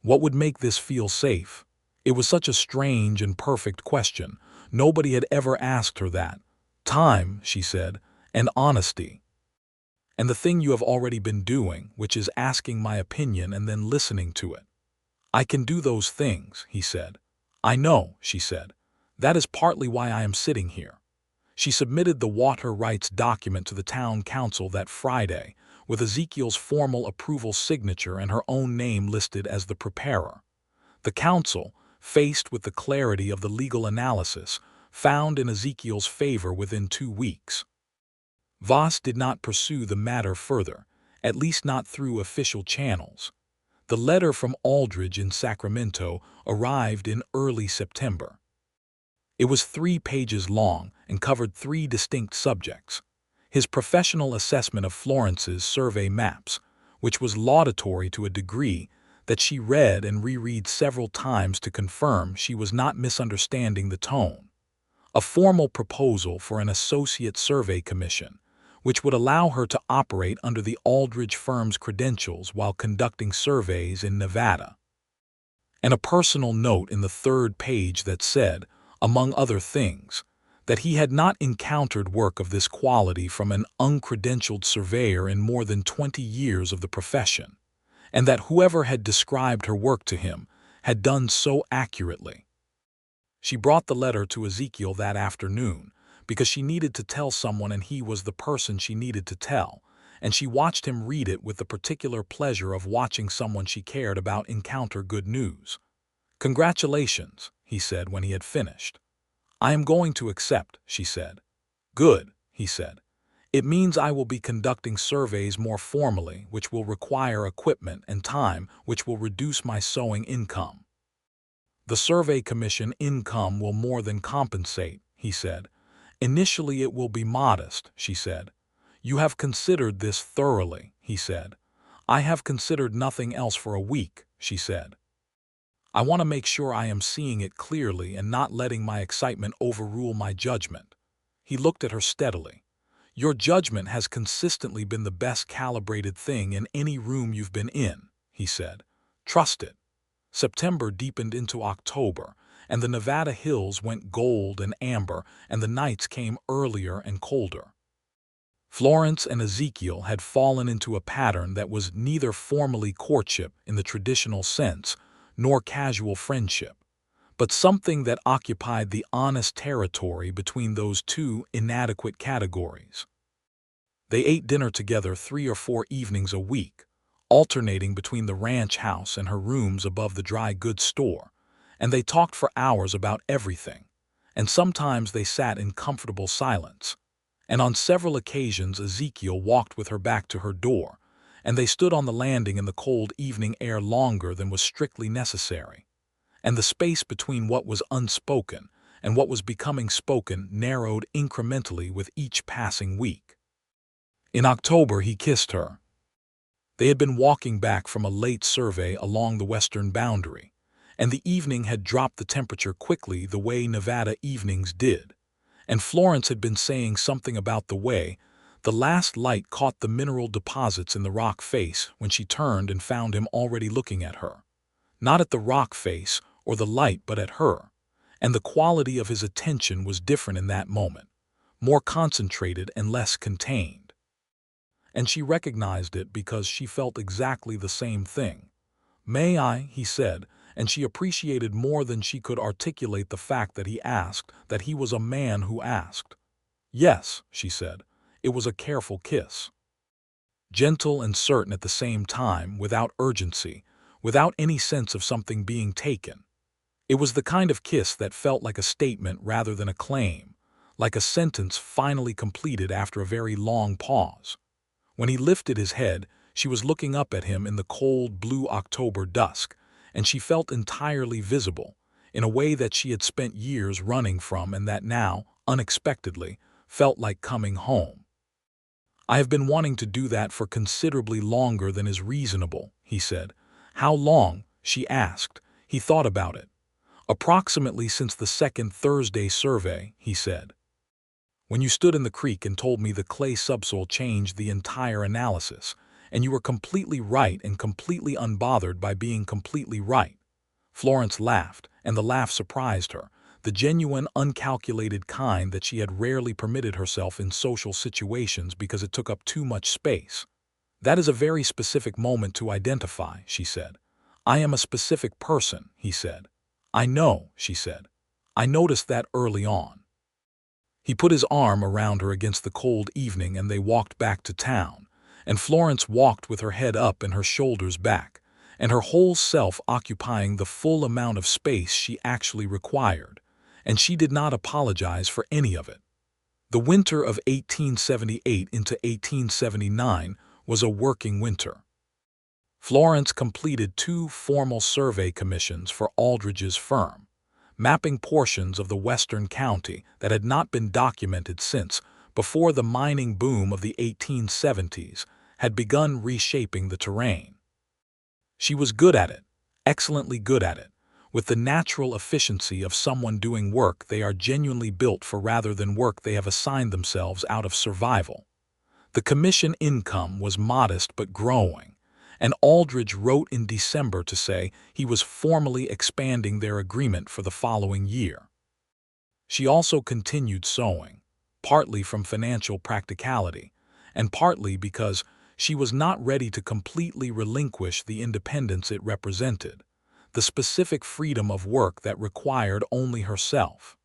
What would make this feel safe?" It was such a strange and perfect question. Nobody had ever asked her that. "Time," she said, "and honesty. And the thing you have already been doing, which is asking my opinion and then listening to it." "I can do those things," he said. "I know," she said. "That is partly why I am sitting here." She submitted the water rights document to the town council that Friday, with Ezekiel's formal approval signature and her own name listed as the preparer. The council, faced with the clarity of the legal analysis, found in Ezekiel's favor within 2 weeks. Voss did not pursue the matter further, at least not through official channels. The letter from Aldridge in Sacramento arrived in early September. It was 3 pages long and covered 3 distinct subjects. His professional assessment of Florence's survey maps, which was laudatory to a degree that she read and reread several times to confirm she was not misunderstanding the tone. A formal proposal for an associate survey commission, which would allow her to operate under the Aldridge firm's credentials while conducting surveys in Nevada. And a personal note in the 3rd page that said, among other things, that he had not encountered work of this quality from an uncredentialed surveyor in more than 20 years of the profession, and that whoever had described her work to him had done so accurately. She brought the letter to Ezekiel that afternoon because she needed to tell someone and he was the person she needed to tell, and she watched him read it with the particular pleasure of watching someone she cared about encounter good news. "Congratulations," he said when he had finished. "I am going to accept," she said. "Good," he said. "It means I will be conducting surveys more formally, which will require equipment and time, which will reduce my sewing income." "The survey commission income will more than compensate," he said. "Initially it will be modest," she said. "You have considered this thoroughly," he said. "I have considered nothing else for a week," she said. "I want to make sure I am seeing it clearly and not letting my excitement overrule my judgment." He looked at her steadily. "Your judgment has consistently been the best calibrated thing in any room you've been in," he said. "Trust it." September deepened into October, and the Nevada hills went gold and amber, and the nights came earlier and colder. Florence and Ezekiel had fallen into a pattern that was neither formally courtship in the traditional sense, nor casual friendship, but something that occupied the honest territory between those 2 inadequate categories. They ate dinner together 3 or 4 evenings a week, alternating between the ranch house and her rooms above the dry goods store, and they talked for hours about everything, and sometimes they sat in comfortable silence, and on several occasions Ezekiel walked with her back to her door, and they stood on the landing in the cold evening air longer than was strictly necessary, and the space between what was unspoken and what was becoming spoken narrowed incrementally with each passing week. In October he kissed her. They had been walking back from a late survey along the western boundary, and the evening had dropped the temperature quickly the way Nevada evenings did, and Florence had been saying something about the way the last light caught the mineral deposits in the rock face when she turned and found him already looking at her. Not at the rock face or the light, but at her, and the quality of his attention was different in that moment, more concentrated and less contained. And she recognized it because she felt exactly the same thing. "May I?" he said, and she appreciated more than she could articulate the fact that he asked, that he was a man who asked. "Yes," she said. It was a careful kiss. Gentle and certain at the same time, without urgency, without any sense of something being taken. It was the kind of kiss that felt like a statement rather than a claim, like a sentence finally completed after a very long pause. When he lifted his head, she was looking up at him in the cold blue October dusk, and she felt entirely visible, in a way that she had spent years running from and that now, unexpectedly, felt like coming home. "I have been wanting to do that for considerably longer than is reasonable," he said. "How long?" she asked. He thought about it. "Approximately since the 2nd Thursday survey," he said. "When you stood in the creek and told me the clay subsoil changed the entire analysis, and you were completely right and completely unbothered by being completely right." Florence laughed, and the laugh surprised her, the genuine, uncalculated kind that she had rarely permitted herself in social situations because it took up too much space. "That is a very specific moment to identify," she said. "I am a specific person," he said. "I know," she said. "I noticed that early on." He put his arm around her against the cold evening and they walked back to town, and Florence walked with her head up and her shoulders back, and her whole self occupying the full amount of space she actually required, and she did not apologize for any of it. The winter of 1878 into 1879 was a working winter. Florence completed 2 formal survey commissions for Aldridge's firm, mapping portions of the western county that had not been documented since before the mining boom of the 1870s had begun reshaping the terrain. She was good at it, excellently good at it, with the natural efficiency of someone doing work they are genuinely built for rather than work they have assigned themselves out of survival. The commission income was modest but growing, and Aldridge wrote in December to say he was formally expanding their agreement for the following year. She also continued sewing, partly from financial practicality, and partly because she was not ready to completely relinquish the independence it represented, the specific freedom of work that required only herself.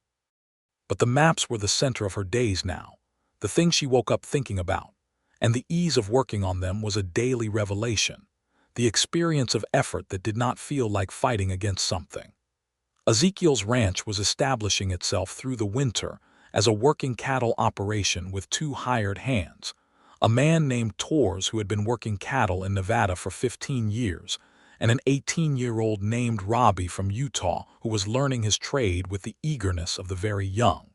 But the maps were the center of her days now, the thing she woke up thinking about, and the ease of working on them was a daily revelation, the experience of effort that did not feel like fighting against something. Ezekiel's ranch was establishing itself through the winter as a working cattle operation with 2 hired hands, a man named Torres who had been working cattle in Nevada for 15 years, and an 18-year-old named Robbie from Utah who was learning his trade with the eagerness of the very young.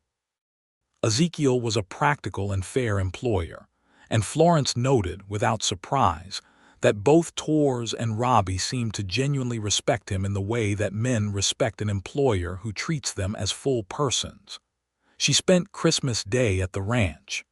Ezekiel was a practical and fair employer, and Florence noted, without surprise, that both Torres and Robbie seemed to genuinely respect him in the way that men respect an employer who treats them as full persons. She spent Christmas Day at the ranch.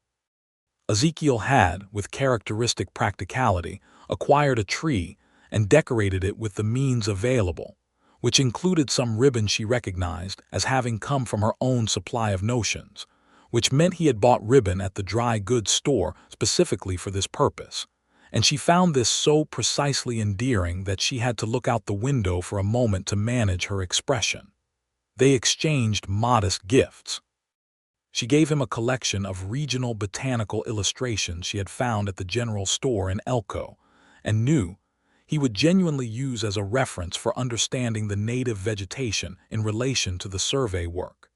Ezekiel had, with characteristic practicality, acquired a tree and decorated it with the means available, which included some ribbon she recognized as having come from her own supply of notions, which meant he had bought ribbon at the dry goods store specifically for this purpose, and she found this so precisely endearing that she had to look out the window for a moment to manage her expression. They exchanged modest gifts. She gave him a collection of regional botanical illustrations she had found at the general store in Elko, and knew he would genuinely use as a reference for understanding the native vegetation in relation to the survey work.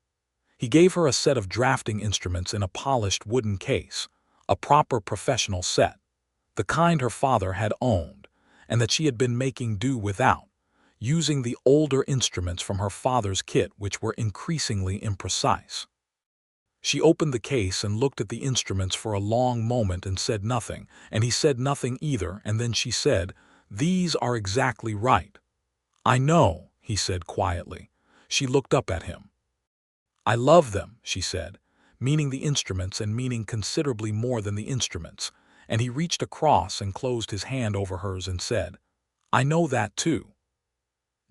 He gave her a set of drafting instruments in a polished wooden case, a proper professional set, the kind her father had owned, and that she had been making do without, using the older instruments from her father's kit which were increasingly imprecise. She opened the case and looked at the instruments for a long moment and said nothing, and he said nothing either, and then she said, "These are exactly right." "I know," he said quietly. She looked up at him. "I love them," she said, meaning the instruments and meaning considerably more than the instruments, and he reached across and closed his hand over hers and said, "I know that too."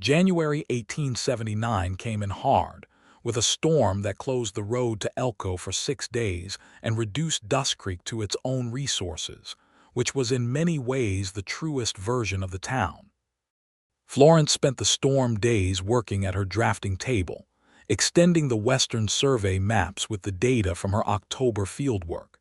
January 1879 came in hard, with a storm that closed the road to Elko for 6 days and reduced Dust Creek to its own resources, which was in many ways the truest version of the town. Florence spent the storm days working at her drafting table, extending the Western Survey maps with the data from her October fieldwork,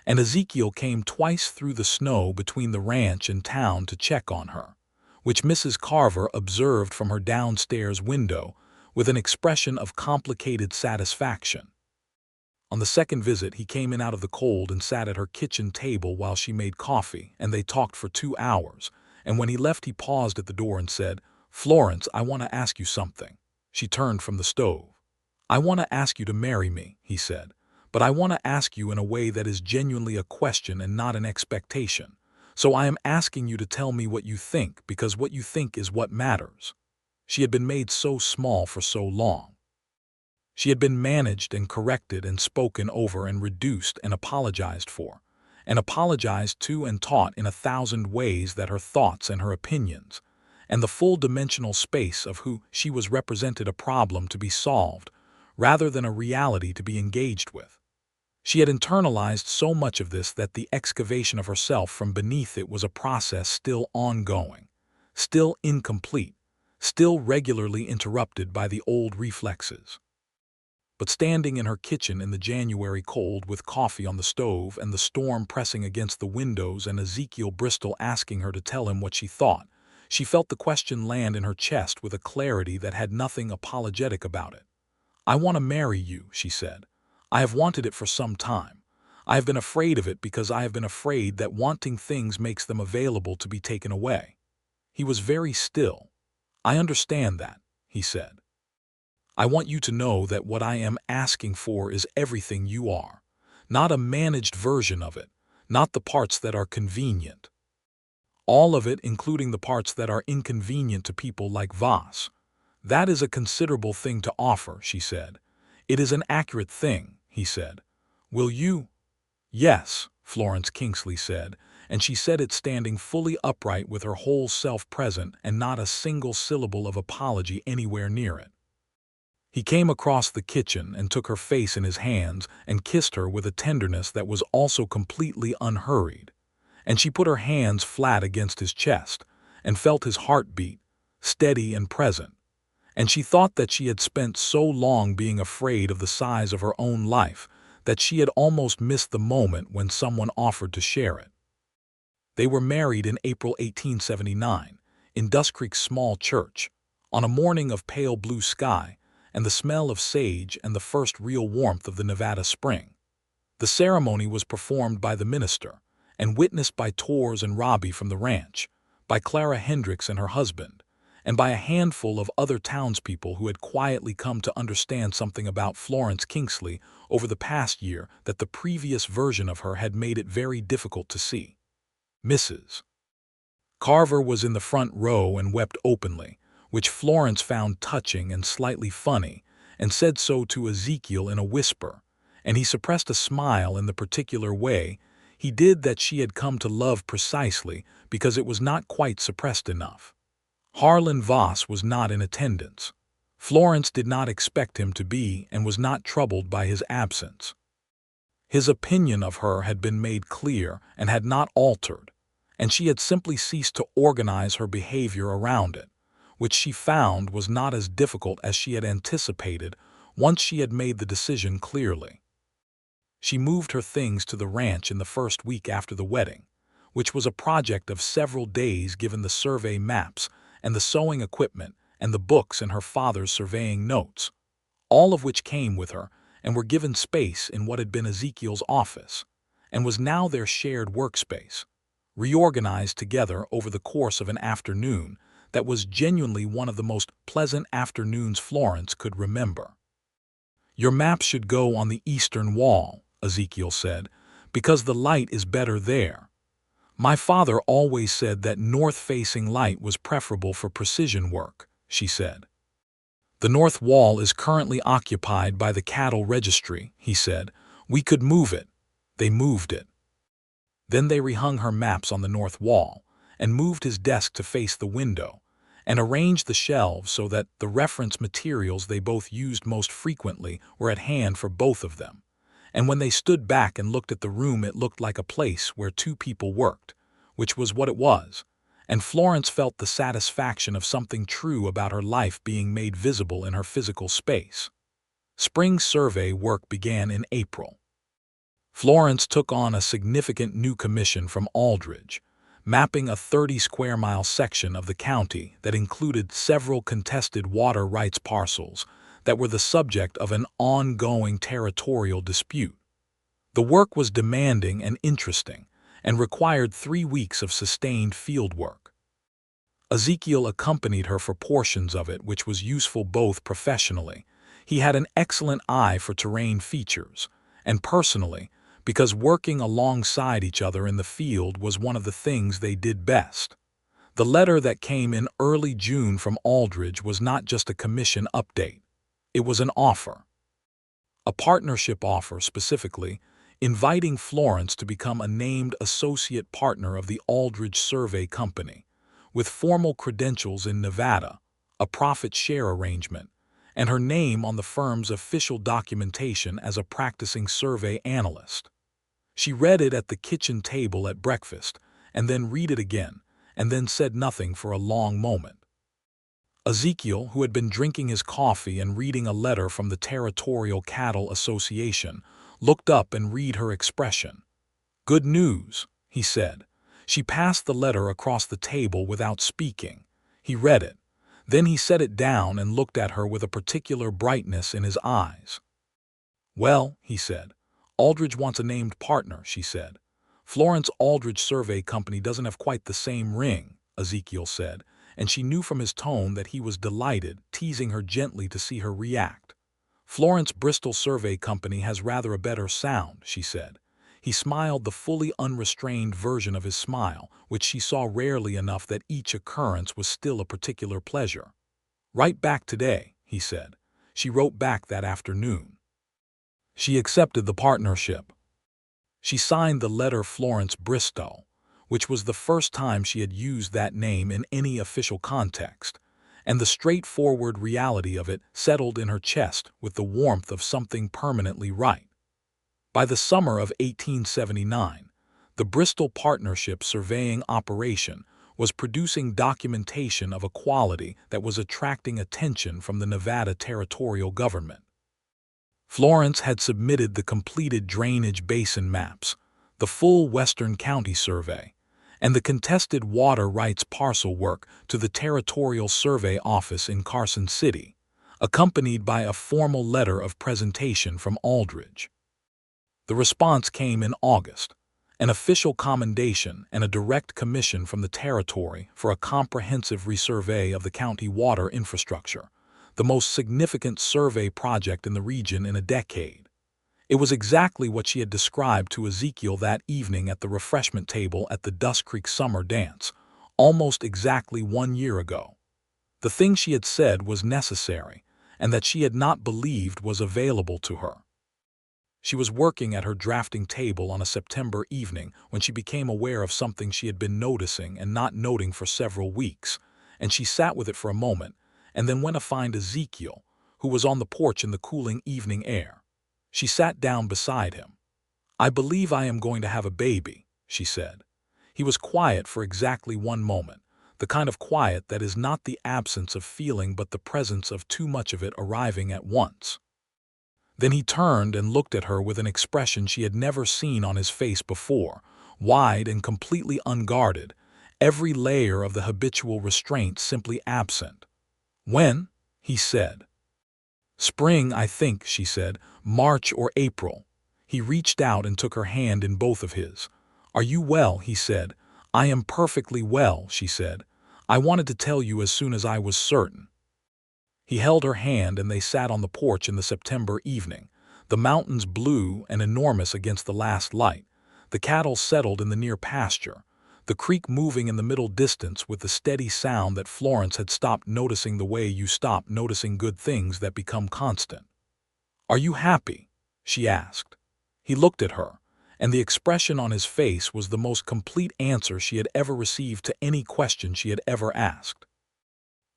and Ezekiel came twice through the snow between the ranch and town to check on her, which Mrs. Carver observed from her downstairs window with an expression of complicated satisfaction. On the second visit, he came in out of the cold and sat at her kitchen table while she made coffee, and they talked for 2 hours, and when he left he paused at the door and said, "Florence, I want to ask you something." She turned from the stove. "I want to ask you to marry me," he said, "but I want to ask you in a way that is genuinely a question and not an expectation. So I am asking you to tell me what you think, because what you think is what matters." She had been made so small for so long. She had been managed and corrected and spoken over and reduced and apologized for, and apologized to and taught in 1,000 ways that her thoughts and her opinions, and the full dimensional space of who she was represented a problem to be solved, rather than a reality to be engaged with. She had internalized so much of this that the excavation of herself from beneath it was a process still ongoing, still incomplete, still regularly interrupted by the old reflexes. But standing in her kitchen in the January cold with coffee on the stove and the storm pressing against the windows and Ezekiel Bristol asking her to tell him what she thought, she felt the question land in her chest with a clarity that had nothing apologetic about it. "I want to marry you," she said. "I have wanted it for some time. I have been afraid of it because I have been afraid that wanting things makes them available to be taken away." He was very still. "I understand that," he said. I want you to know that what I am asking for is everything you are, not a managed version of it, not the parts that are convenient. All of it, including the parts that are inconvenient to people like Voss. That is a considerable thing to offer, she said. It is an accurate thing, he said. Will you? Yes, Florence Kingsley said, and she said it standing fully upright with her whole self present and not a single syllable of apology anywhere near it. He came across the kitchen and took her face in his hands and kissed her with a tenderness that was also completely unhurried. And she put her hands flat against his chest and felt his heart beat, steady and present. And she thought that she had spent so long being afraid of the size of her own life that she had almost missed the moment when someone offered to share it. They were married in April 1879, in Dust Creek's small church, on a morning of pale blue sky and the smell of sage and the first real warmth of the Nevada spring. The ceremony was performed by the minister and witnessed by Tors and Robbie from the ranch, by Clara Hendricks and her husband, and by a handful of other townspeople who had quietly come to understand something about Florence Kingsley over the past year that the previous version of her had made it very difficult to see. Mrs. Carver was in the front row and wept openly, which Florence found touching and slightly funny, and said so to Ezekiel in a whisper, and he suppressed a smile in the particular way he did that she had come to love precisely because it was not quite suppressed enough. Harlan Voss was not in attendance. Florence did not expect him to be and was not troubled by his absence. His opinion of her had been made clear and had not altered, and she had simply ceased to organize her behavior around it, which she found was not as difficult as she had anticipated once she had made the decision clearly. She moved her things to the ranch in the first week after the wedding, which was a project of several days given the survey maps and the sewing equipment and the books and her father's surveying notes, all of which came with her and were given space in what had been Ezekiel's office and was now their shared workspace, reorganized together over the course of an afternoon that was genuinely one of the most pleasant afternoons Florence could remember. "Your map should go on the eastern wall," Ezekiel said, "because the light is better there. My father always said that north-facing light was preferable for precision work," she said. "The north wall is currently occupied by the cattle registry," he said. "We could move it." They moved it. Then they rehung her maps on the north wall and moved his desk to face the window and arranged the shelves so that the reference materials they both used most frequently were at hand for both of them. And when they stood back and looked at the room, it looked like a place where two people worked, which was what it was, and Florence felt the satisfaction of something true about her life being made visible in her physical space. Spring survey work began in April. Florence took on a significant new commission from Aldridge, mapping a 30-square-mile section of the county that included several contested water rights parcels that were the subject of an ongoing territorial dispute. The work was demanding and interesting and required 3 weeks of sustained field work. Ezekiel accompanied her for portions of it, which was useful both professionally. He had an excellent eye for terrain features, and personally, because working alongside each other in the field was one of the things they did best. The letter that came in early June from Aldridge was not just a commission update. It was an offer. A partnership offer, specifically, inviting Florence to become a named associate partner of the Aldridge Survey Company, with formal credentials in Nevada, a profit share arrangement, and her name on the firm's official documentation as a practicing survey analyst. She read it at the kitchen table at breakfast, and then read it again, and then said nothing for a long moment. Ezekiel, who had been drinking his coffee and reading a letter from the Territorial Cattle Association, looked up and read her expression. "Good news," he said. She passed the letter across the table without speaking. He read it. Then he set it down and looked at her with a particular brightness in his eyes. "Well," he said. "Aldridge wants a named partner," she said. "Florence Aldridge Survey Company doesn't have quite the same ring," Ezekiel said, and she knew from his tone that he was delighted, teasing her gently to see her react. "Florence Bristol Survey Company has rather a better sound," she said. He smiled, the fully unrestrained version of his smile, which she saw rarely enough that each occurrence was still a particular pleasure. "Write back today," he said. She wrote back that afternoon. She accepted the partnership. She signed the letter Florence Bristol, which was the first time she had used that name in any official context, and the straightforward reality of it settled in her chest with the warmth of something permanently right. By the summer of 1879, the Bristol Partnership surveying operation was producing documentation of a quality that was attracting attention from the Nevada territorial government. Florence had submitted the completed drainage basin maps, the full Western County survey, and the contested water rights parcel work to the Territorial Survey Office in Carson City, accompanied by a formal letter of presentation from Aldridge. The response came in August, an official commendation and a direct commission from the territory for a comprehensive resurvey of the county water infrastructure, the most significant survey project in the region in a decade. It was exactly what she had described to Ezekiel that evening at the refreshment table at the Dust Creek summer dance, almost exactly 1 year ago. The thing she had said was necessary, and that she had not believed was available to her. She was working at her drafting table on a September evening when she became aware of something she had been noticing and not noting for several weeks, and she sat with it for a moment, and then went to find Ezekiel, who was on the porch in the cooling evening air. She sat down beside him. "I believe I am going to have a baby," she said. He was quiet for exactly 1 moment, the kind of quiet that is not the absence of feeling but the presence of too much of it arriving at once. Then he turned and looked at her with an expression she had never seen on his face before, wide and completely unguarded, every layer of the habitual restraint simply absent. "When?" he said. "Spring, I think," she said. "March or April." He reached out and took her hand in both of his. "Are you well?" he said. "I am perfectly well," she said. "I wanted to tell you as soon as I was certain." He held her hand and they sat on the porch in the September evening, the mountains blue and enormous against the last light, the cattle settled in the near pasture, the creek moving in the middle distance with the steady sound that Florence had stopped noticing the way you stop noticing good things that become constant. "Are you happy?" she asked. He looked at her, and the expression on his face was the most complete answer she had ever received to any question she had ever asked.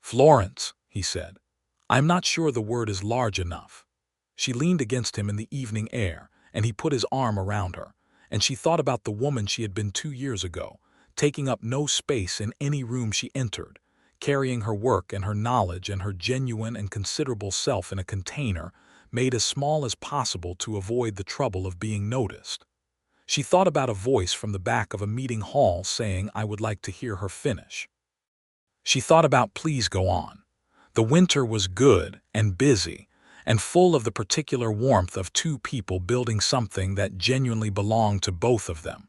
"Florence," he said, "I'm not sure the word is large enough." She leaned against him in the evening air, and he put his arm around her, and she thought about the woman she had been 2 years ago, taking up no space in any room she entered, carrying her work and her knowledge and her genuine and considerable self in a container, made as small as possible to avoid the trouble of being noticed. She thought about a voice from the back of a meeting hall saying, "I would like to hear her finish." She thought about, "Please go on." The winter was good and busy and full of the particular warmth of 2 people building something that genuinely belonged to both of them.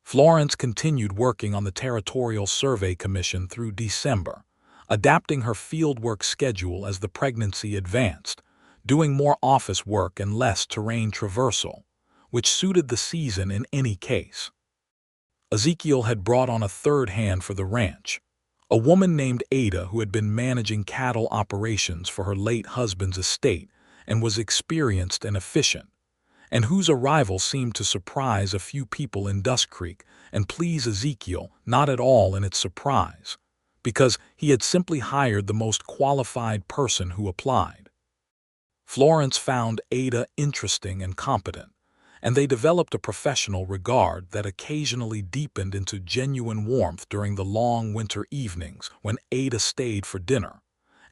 Florence continued working on the Territorial Survey Commission through December, adapting her fieldwork schedule as the pregnancy advanced, doing more office work and less terrain traversal, which suited the season in any case. Ezekiel had brought on a third hand for the ranch, a woman named Ada who had been managing cattle operations for her late husband's estate and was experienced and efficient, and whose arrival seemed to surprise a few people in Dust Creek and please Ezekiel not at all in its surprise, because he had simply hired the most qualified person who applied. Florence found Ada interesting and competent, and they developed a professional regard that occasionally deepened into genuine warmth during the long winter evenings when Ada stayed for dinner,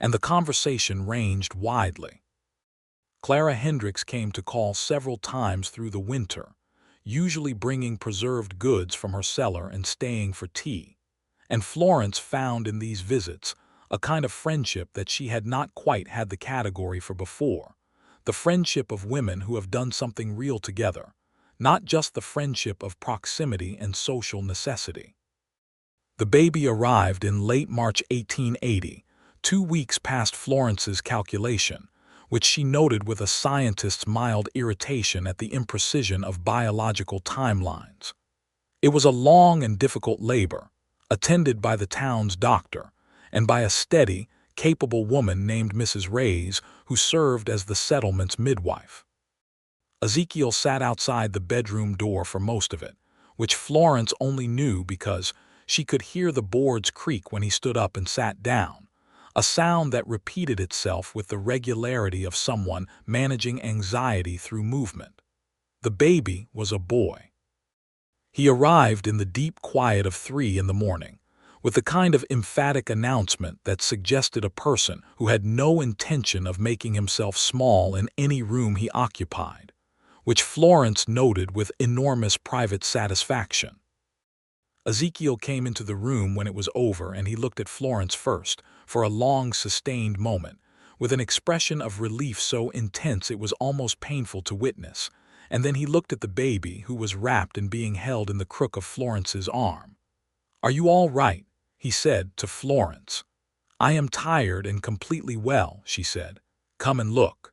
and the conversation ranged widely. Clara Hendricks came to call several times through the winter, usually bringing preserved goods from her cellar and staying for tea, and Florence found in these visits a kind of friendship that she had not quite had the category for before, the friendship of women who have done something real together, not just the friendship of proximity and social necessity. The baby arrived in late March 1880, 2 weeks past Florence's calculation, which she noted with a scientist's mild irritation at the imprecision of biological timelines. It was a long and difficult labor, attended by the town's doctor, and by a steady, capable woman named Mrs. Reyes, who served as the settlement's midwife. Ezekiel sat outside the bedroom door for most of it, which Florence only knew because she could hear the boards creak when he stood up and sat down, a sound that repeated itself with the regularity of someone managing anxiety through movement. The baby was a boy. He arrived in the deep quiet of 3 in the morning, with the kind of emphatic announcement that suggested a person who had no intention of making himself small in any room he occupied, which Florence noted with enormous private satisfaction. Ezekiel came into the room when it was over, and he looked at Florence first, for a long, sustained moment, with an expression of relief so intense it was almost painful to witness, and then he looked at the baby, who was wrapped and being held in the crook of Florence's arm. "Are you all right?" he said to Florence. "I am tired and completely well," she said. "Come and look."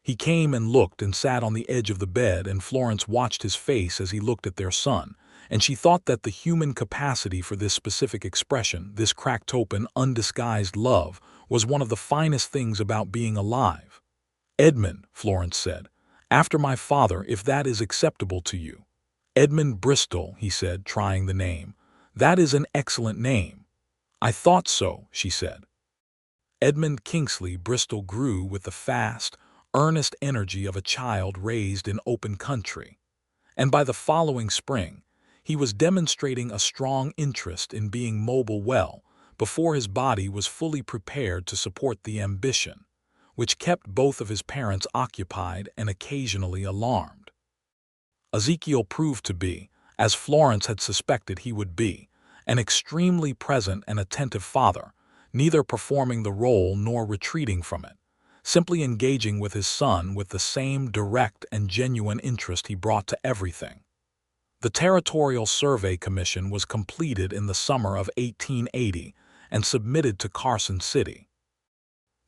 He came and looked and sat on the edge of the bed, and Florence watched his face as he looked at their son, and she thought that the human capacity for this specific expression, this cracked open, undisguised love, was one of the finest things about being alive. "Edmund," Florence said, "after my father, if that is acceptable to you." "Edmund Bristol," he said, trying the name. "That is an excellent name." "I thought so," she said. Edmund Kingsley Bristol grew with the fast, earnest energy of a child raised in open country, and by the following spring, he was demonstrating a strong interest in being mobile well before his body was fully prepared to support the ambition, which kept both of his parents occupied and occasionally alarmed. Ezekiel proved to be, as Florence had suspected he would be, an extremely present and attentive father, neither performing the role nor retreating from it, simply engaging with his son with the same direct and genuine interest he brought to everything. The Territorial Survey Commission was completed in the summer of 1880 and submitted to Carson City.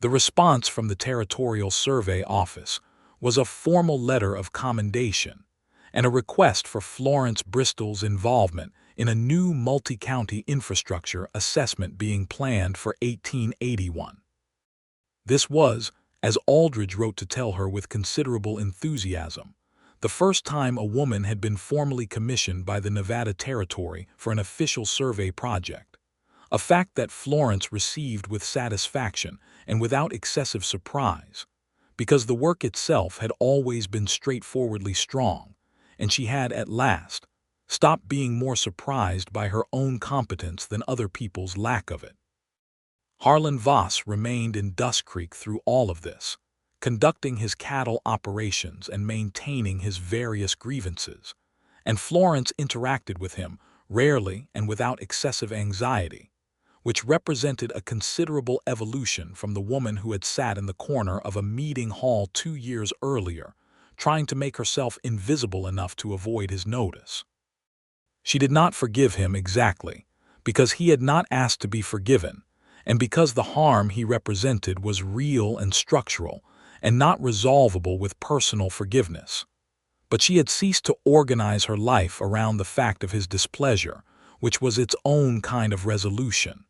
The response from the Territorial Survey Office was a formal letter of commendation and a request for Florence Bristol's involvement in a new multi-county infrastructure assessment being planned for 1881. This was, as Aldridge wrote to tell her with considerable enthusiasm, the first time a woman had been formally commissioned by the Nevada Territory for an official survey project, a fact that Florence received with satisfaction and without excessive surprise, because the work itself had always been straightforwardly strong, and she had at last stopped being more surprised by her own competence than other people's lack of it. Harlan Voss remained in Dust Creek through all of this, conducting his cattle operations and maintaining his various grievances, and Florence interacted with him rarely and without excessive anxiety, which represented a considerable evolution from the woman who had sat in the corner of a meeting hall 2 years earlier, trying to make herself invisible enough to avoid his notice. She did not forgive him exactly, because he had not asked to be forgiven, and because the harm he represented was real and structural, and not resolvable with personal forgiveness. But she had ceased to organize her life around the fact of his displeasure, which was its own kind of resolution.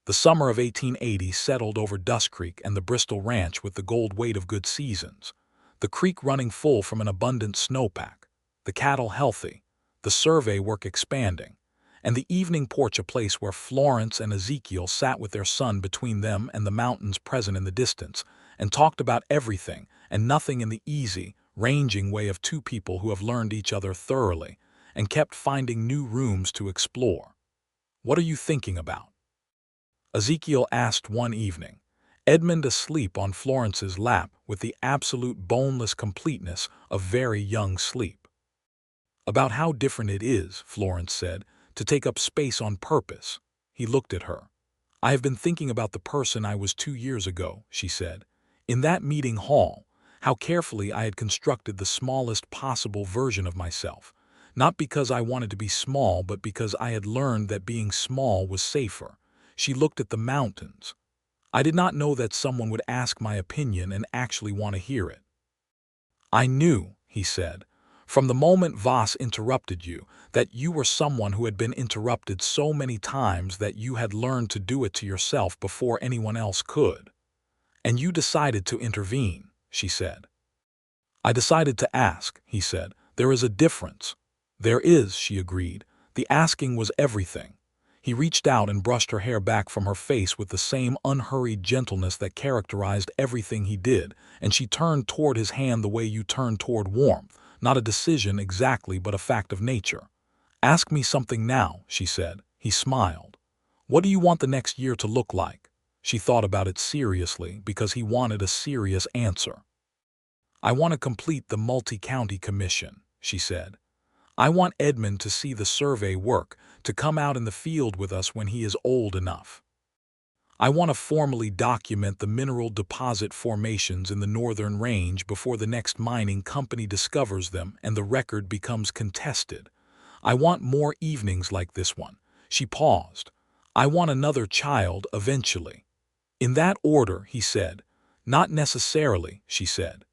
The summer of 1880 settled over Dust Creek and the Bristol Ranch with the gold weight of good seasons, the creek running full from an abundant snowpack, the cattle healthy, the survey work expanding, and the evening porch a place where Florence and Ezekiel sat with their son between them and the mountains present in the distance, and talked about everything and nothing in the easy, ranging way of two people who have learned each other thoroughly and kept finding new rooms to explore. "What are you thinking about?" Ezekiel asked one evening, Edmund asleep on Florence's lap with the absolute boneless completeness of very young sleep. "About how different it is," Florence said, "to take up space on purpose." He looked at her. "I have been thinking about the person I was 2 years ago," she said. "In that meeting hall, how carefully I had constructed the smallest possible version of myself, Not because I wanted to be small, but because I had learned that being small was safer. She looked at the mountains. I did not know that someone would ask my opinion and actually want to hear it. I knew, he said, from the moment Voss interrupted you, that you were someone who had been interrupted so many times that you had learned to do it to yourself before anyone else could. And you decided to intervene, she said. I decided to ask, he said. There is a difference. There is, she agreed. The asking was everything. He reached out and brushed her hair back from her face with the same unhurried gentleness that characterized everything he did, and she turned toward his hand the way you turn toward warmth, not a decision exactly, but a fact of nature. Ask me something now, she said. He smiled. What do you want the next year to look like? She thought about it seriously because he wanted a serious answer. I want to complete the multi-county commission, she said. I want Edmund to see the survey work, to come out in the field with us when he is old enough. I want to formally document the mineral deposit formations in the northern range before the next mining company discovers them and the record becomes contested. I want more evenings like this one. She paused. I want another child eventually. In that order, he said. Not necessarily, she said.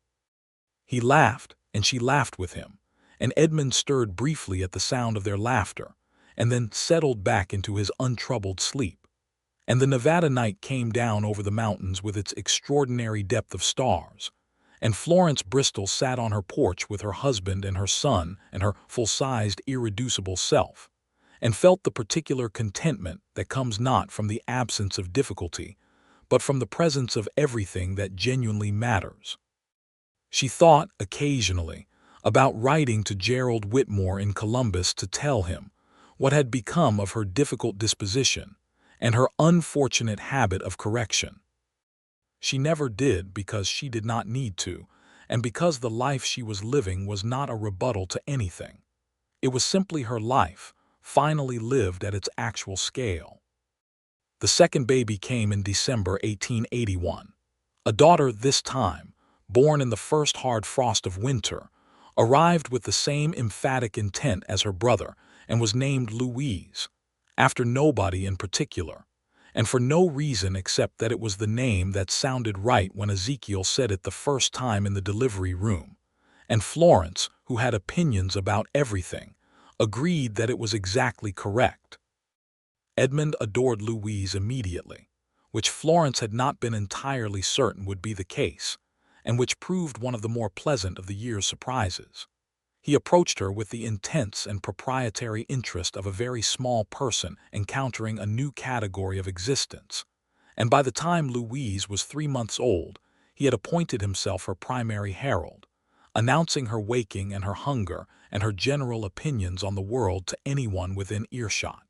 He laughed, and she laughed with him, and Edmund stirred briefly at the sound of their laughter, and then settled back into his untroubled sleep. And the Nevada night came down over the mountains with its extraordinary depth of stars, and Florence Bristol sat on her porch with her husband and her son and her full-sized, irreducible self, and felt the particular contentment that comes not from the absence of difficulty, but from the presence of everything that genuinely matters. She thought, occasionally, about writing to Gerald Whitmore in Columbus to tell him what had become of her difficult disposition and her unfortunate habit of correction. She never did because she did not need to, and because the life she was living was not a rebuttal to anything. It was simply her life, finally lived at its actual scale. The second baby came in December 1881. A daughter this time, born in the first hard frost of winter, arrived with the same emphatic intent as her brother and was named Louise, after nobody in particular, and for no reason except that it was the name that sounded right when Ezekiel said it the first time in the delivery room, and Florence, who had opinions about everything, agreed that it was exactly correct. Edmund adored Louise immediately, which Florence had not been entirely certain would be the case, and which proved one of the more pleasant of the year's surprises. He approached her with the intense and proprietary interest of a very small person encountering a new category of existence, and by the time Louise was 3 months old, he had appointed himself her primary herald, announcing her waking and her hunger and her general opinions on the world to anyone within earshot.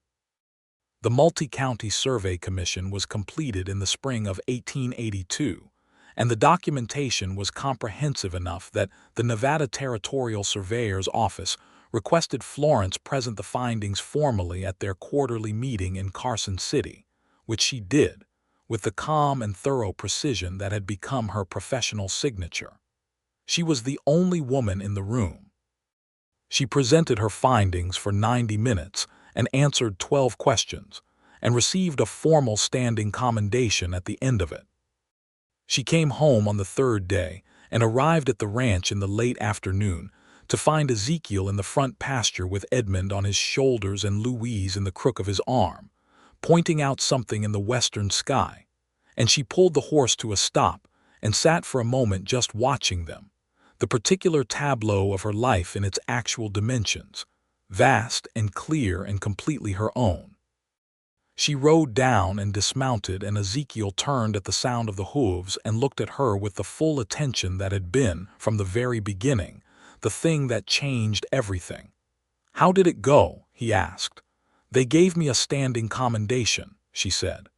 The Multi-County Survey Commission was completed in the spring of 1882, and the documentation was comprehensive enough that the Nevada Territorial Surveyor's Office requested Florence present the findings formally at their quarterly meeting in Carson City, which she did, with the calm and thorough precision that had become her professional signature. She was the only woman in the room. She presented her findings for 90 minutes and answered 12 questions, and received a formal standing commendation at the end of it. She came home on the third day and arrived at the ranch in the late afternoon to find Ezekiel in the front pasture with Edmund on his shoulders and Louise in the crook of his arm, pointing out something in the western sky, and she pulled the horse to a stop and sat for a moment just watching them, the particular tableau of her life in its actual dimensions, vast and clear and completely her own. She rode down and dismounted, and Ezekiel turned at the sound of the hooves and looked at her with the full attention that had been, from the very beginning, the thing that changed everything. "How did it go?" he asked. "They gave me a standing commendation," she said.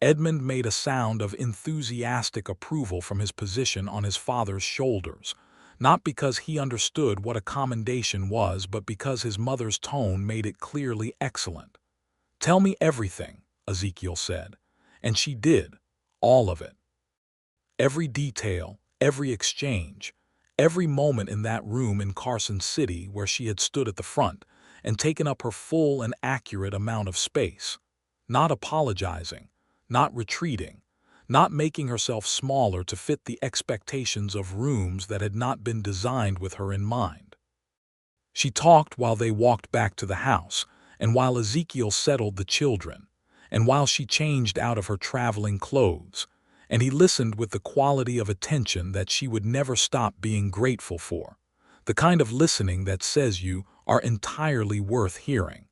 Edmund made a sound of enthusiastic approval from his position on his father's shoulders, not because he understood what a commendation was, but because his mother's tone made it clearly excellent. "Tell me everything," Ezekiel said, and she did, all of it. Every detail, every exchange, every moment in that room in Carson City where she had stood at the front and taken up her full and accurate amount of space, not apologizing, not retreating, not making herself smaller to fit the expectations of rooms that had not been designed with her in mind. She talked while they walked back to the house, and while Ezekiel settled the children, and while she changed out of her traveling clothes, and he listened with the quality of attention that she would never stop being grateful for, the kind of listening that says you are entirely worth hearing.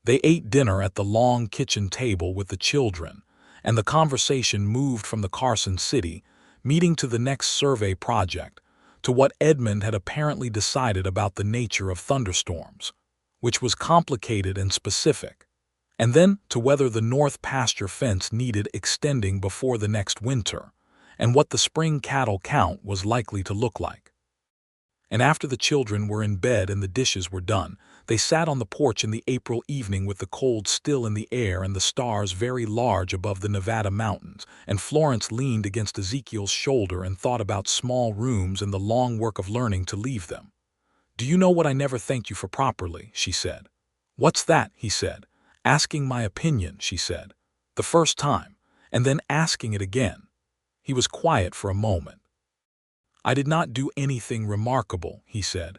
They ate dinner at the long kitchen table with the children, and the conversation moved from the Carson City meeting to the next survey project, to what Edmund had apparently decided about the nature of thunderstorms, which was complicated and specific, and then to whether the north pasture fence needed extending before the next winter, and what the spring cattle count was likely to look like. And after the children were in bed and the dishes were done, they sat on the porch in the April evening with the cold still in the air and the stars very large above the Nevada mountains, and Florence leaned against Ezekiel's shoulder and thought about small rooms and the long work of learning to leave them. "Do you know what I never thanked you for properly?" she said. "What's that?" he said. "Asking my opinion," she said. "The first time, and then asking it again." He was quiet for a moment. "I did not do anything remarkable," he said.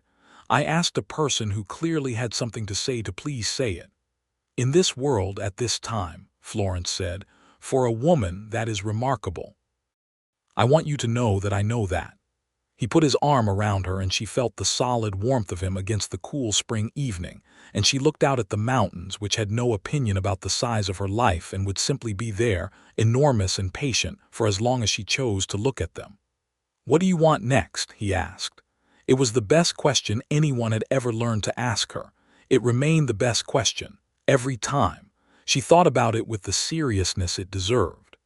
"I asked a person who clearly had something to say to please say it." "In this world at this time," Florence said, "for a woman that is remarkable. I want you to know that I know that." He put his arm around her and she felt the solid warmth of him against the cool spring evening, and she looked out at the mountains which had no opinion about the size of her life and would simply be there, enormous and patient, for as long as she chose to look at them. "What do you want next?" he asked. It was the best question anyone had ever learned to ask her. It remained the best question, every time. She thought about it with the seriousness it deserved.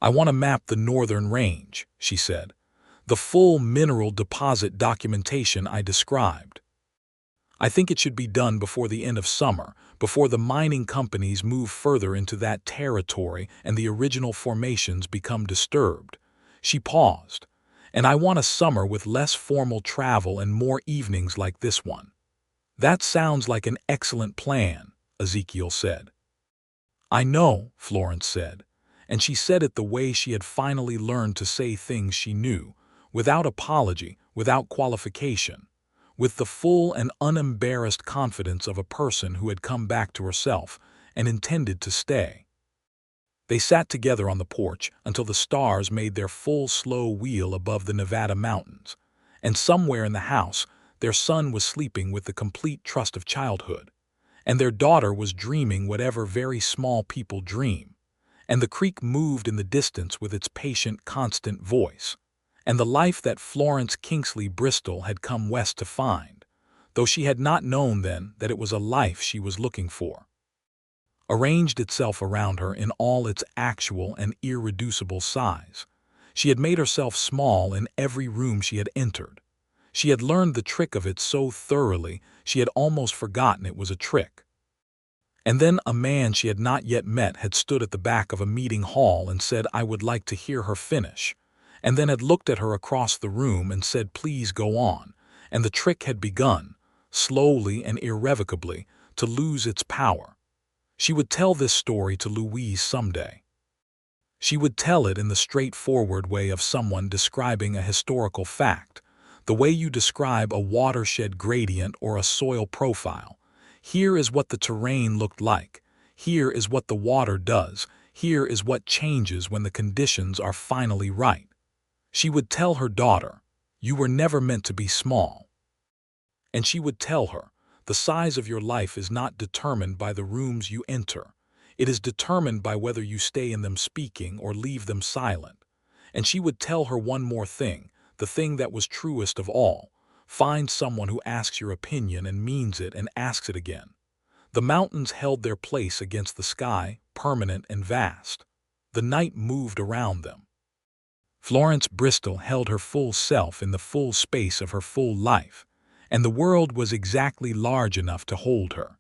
"I want to map the northern range," she said. "The full mineral deposit documentation I described. I think it should be done before the end of summer, before the mining companies move further into that territory and the original formations become disturbed." She paused. "And I want a summer with less formal travel and more evenings like this one." "That sounds like an excellent plan," Ezekiel said. "I know," Florence said, and she said it the way she had finally learned to say things she knew, without apology, without qualification, with the full and unembarrassed confidence of a person who had come back to herself and intended to stay. They sat together on the porch until the stars made their full slow wheel above the Nevada mountains, and somewhere in the house their son was sleeping with the complete trust of childhood, and their daughter was dreaming whatever very small people dream, and the creek moved in the distance with its patient, constant voice, and the life that Florence Kingsley Bristol had come west to find, though she had not known then that it was a life she was looking for, arranged itself around her in all its actual and irreducible size. She had made herself small in every room she had entered. She had learned the trick of it so thoroughly she had almost forgotten it was a trick. And then a man she had not yet met had stood at the back of a meeting hall and said, "I would like to hear her finish," and then had looked at her across the room and said, "Please go on," and the trick had begun, slowly and irrevocably, to lose its power. She would tell this story to Louise someday. She would tell it in the straightforward way of someone describing a historical fact, the way you describe a watershed gradient or a soil profile. Here is what the terrain looked like. Here is what the water does. Here is what changes when the conditions are finally right. She would tell her daughter, "You were never meant to be small." And she would tell her, "The size of your life is not determined by the rooms you enter. It is determined by whether you stay in them speaking or leave them silent." And she would tell her one more thing, the thing that was truest of all. Find someone who asks your opinion and means it and asks it again. The mountains held their place against the sky, permanent and vast. The night moved around them. Florence Bristol held her full self in the full space of her full life, and the world was exactly large enough to hold her.